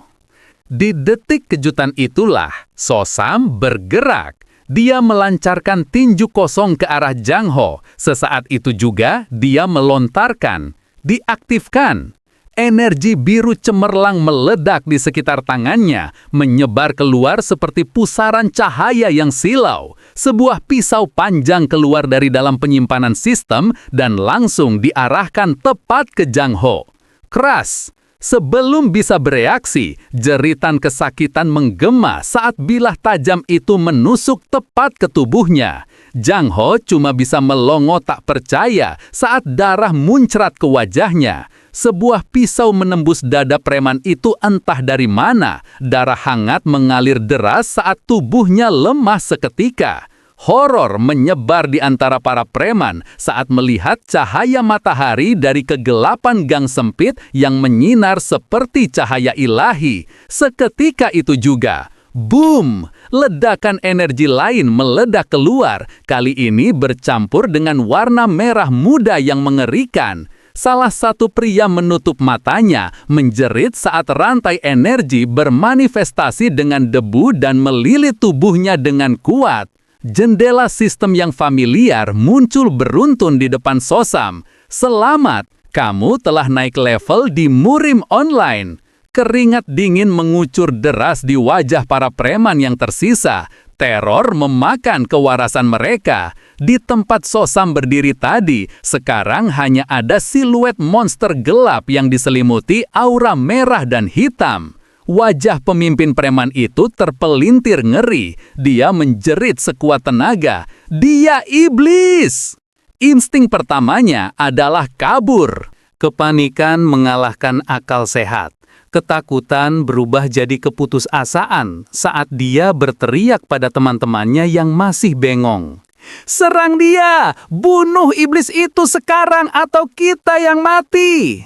Di detik kejutan itulah, Sosam bergerak. Dia melancarkan tinju kosong ke arah Jang Ho. Sesaat itu juga dia melontarkan, diaktifkan. Energi biru cemerlang meledak di sekitar tangannya, menyebar keluar seperti pusaran cahaya yang silau. Sebuah pisau panjang keluar dari dalam penyimpanan sistem dan langsung diarahkan tepat ke Jang Ho. Keras. Sebelum bisa bereaksi, jeritan kesakitan menggema saat bilah tajam itu menusuk tepat ke tubuhnya. Jang Ho cuma bisa melongo tak percaya saat darah muncrat ke wajahnya. Sebuah pisau menembus dada preman itu entah dari mana. Darah hangat mengalir deras saat tubuhnya lemah seketika. Horor menyebar di antara para preman saat melihat cahaya matahari dari kegelapan gang sempit yang menyinar seperti cahaya ilahi. Seketika itu juga, boom! Ledakan energi lain meledak keluar, kali ini bercampur dengan warna merah muda yang mengerikan. Salah satu pria menutup matanya, menjerit saat rantai energi bermanifestasi dengan debu dan melilit tubuhnya dengan kuat. Jendela sistem yang familiar muncul beruntun di depan Sosam. Selamat, kamu telah naik level di Murim Online. Keringat dingin mengucur deras di wajah para preman yang tersisa. Teror memakan kewarasan mereka. Di tempat Sosam berdiri tadi, sekarang hanya ada siluet monster gelap yang diselimuti aura merah dan hitam. Wajah pemimpin preman itu terpelintir ngeri. Dia menjerit sekuat tenaga. Dia iblis! Insting pertamanya adalah kabur. Kepanikan mengalahkan akal sehat. Ketakutan berubah jadi keputusasaan saat dia berteriak pada teman-temannya yang masih bengong. "Serang dia! Bunuh iblis itu sekarang atau kita yang mati!"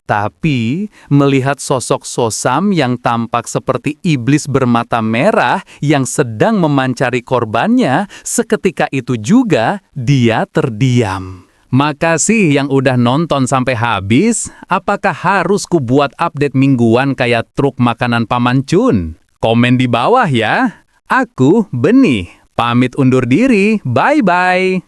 Tapi, melihat sosok Sosam yang tampak seperti iblis bermata merah yang sedang memancari korbannya, seketika itu juga dia terdiam. Makasih yang udah nonton sampai habis. Apakah harus kubuat update mingguan kayak truk makanan Paman Chun? Komen di bawah ya. Aku, Benih, pamit undur diri. Bye-bye.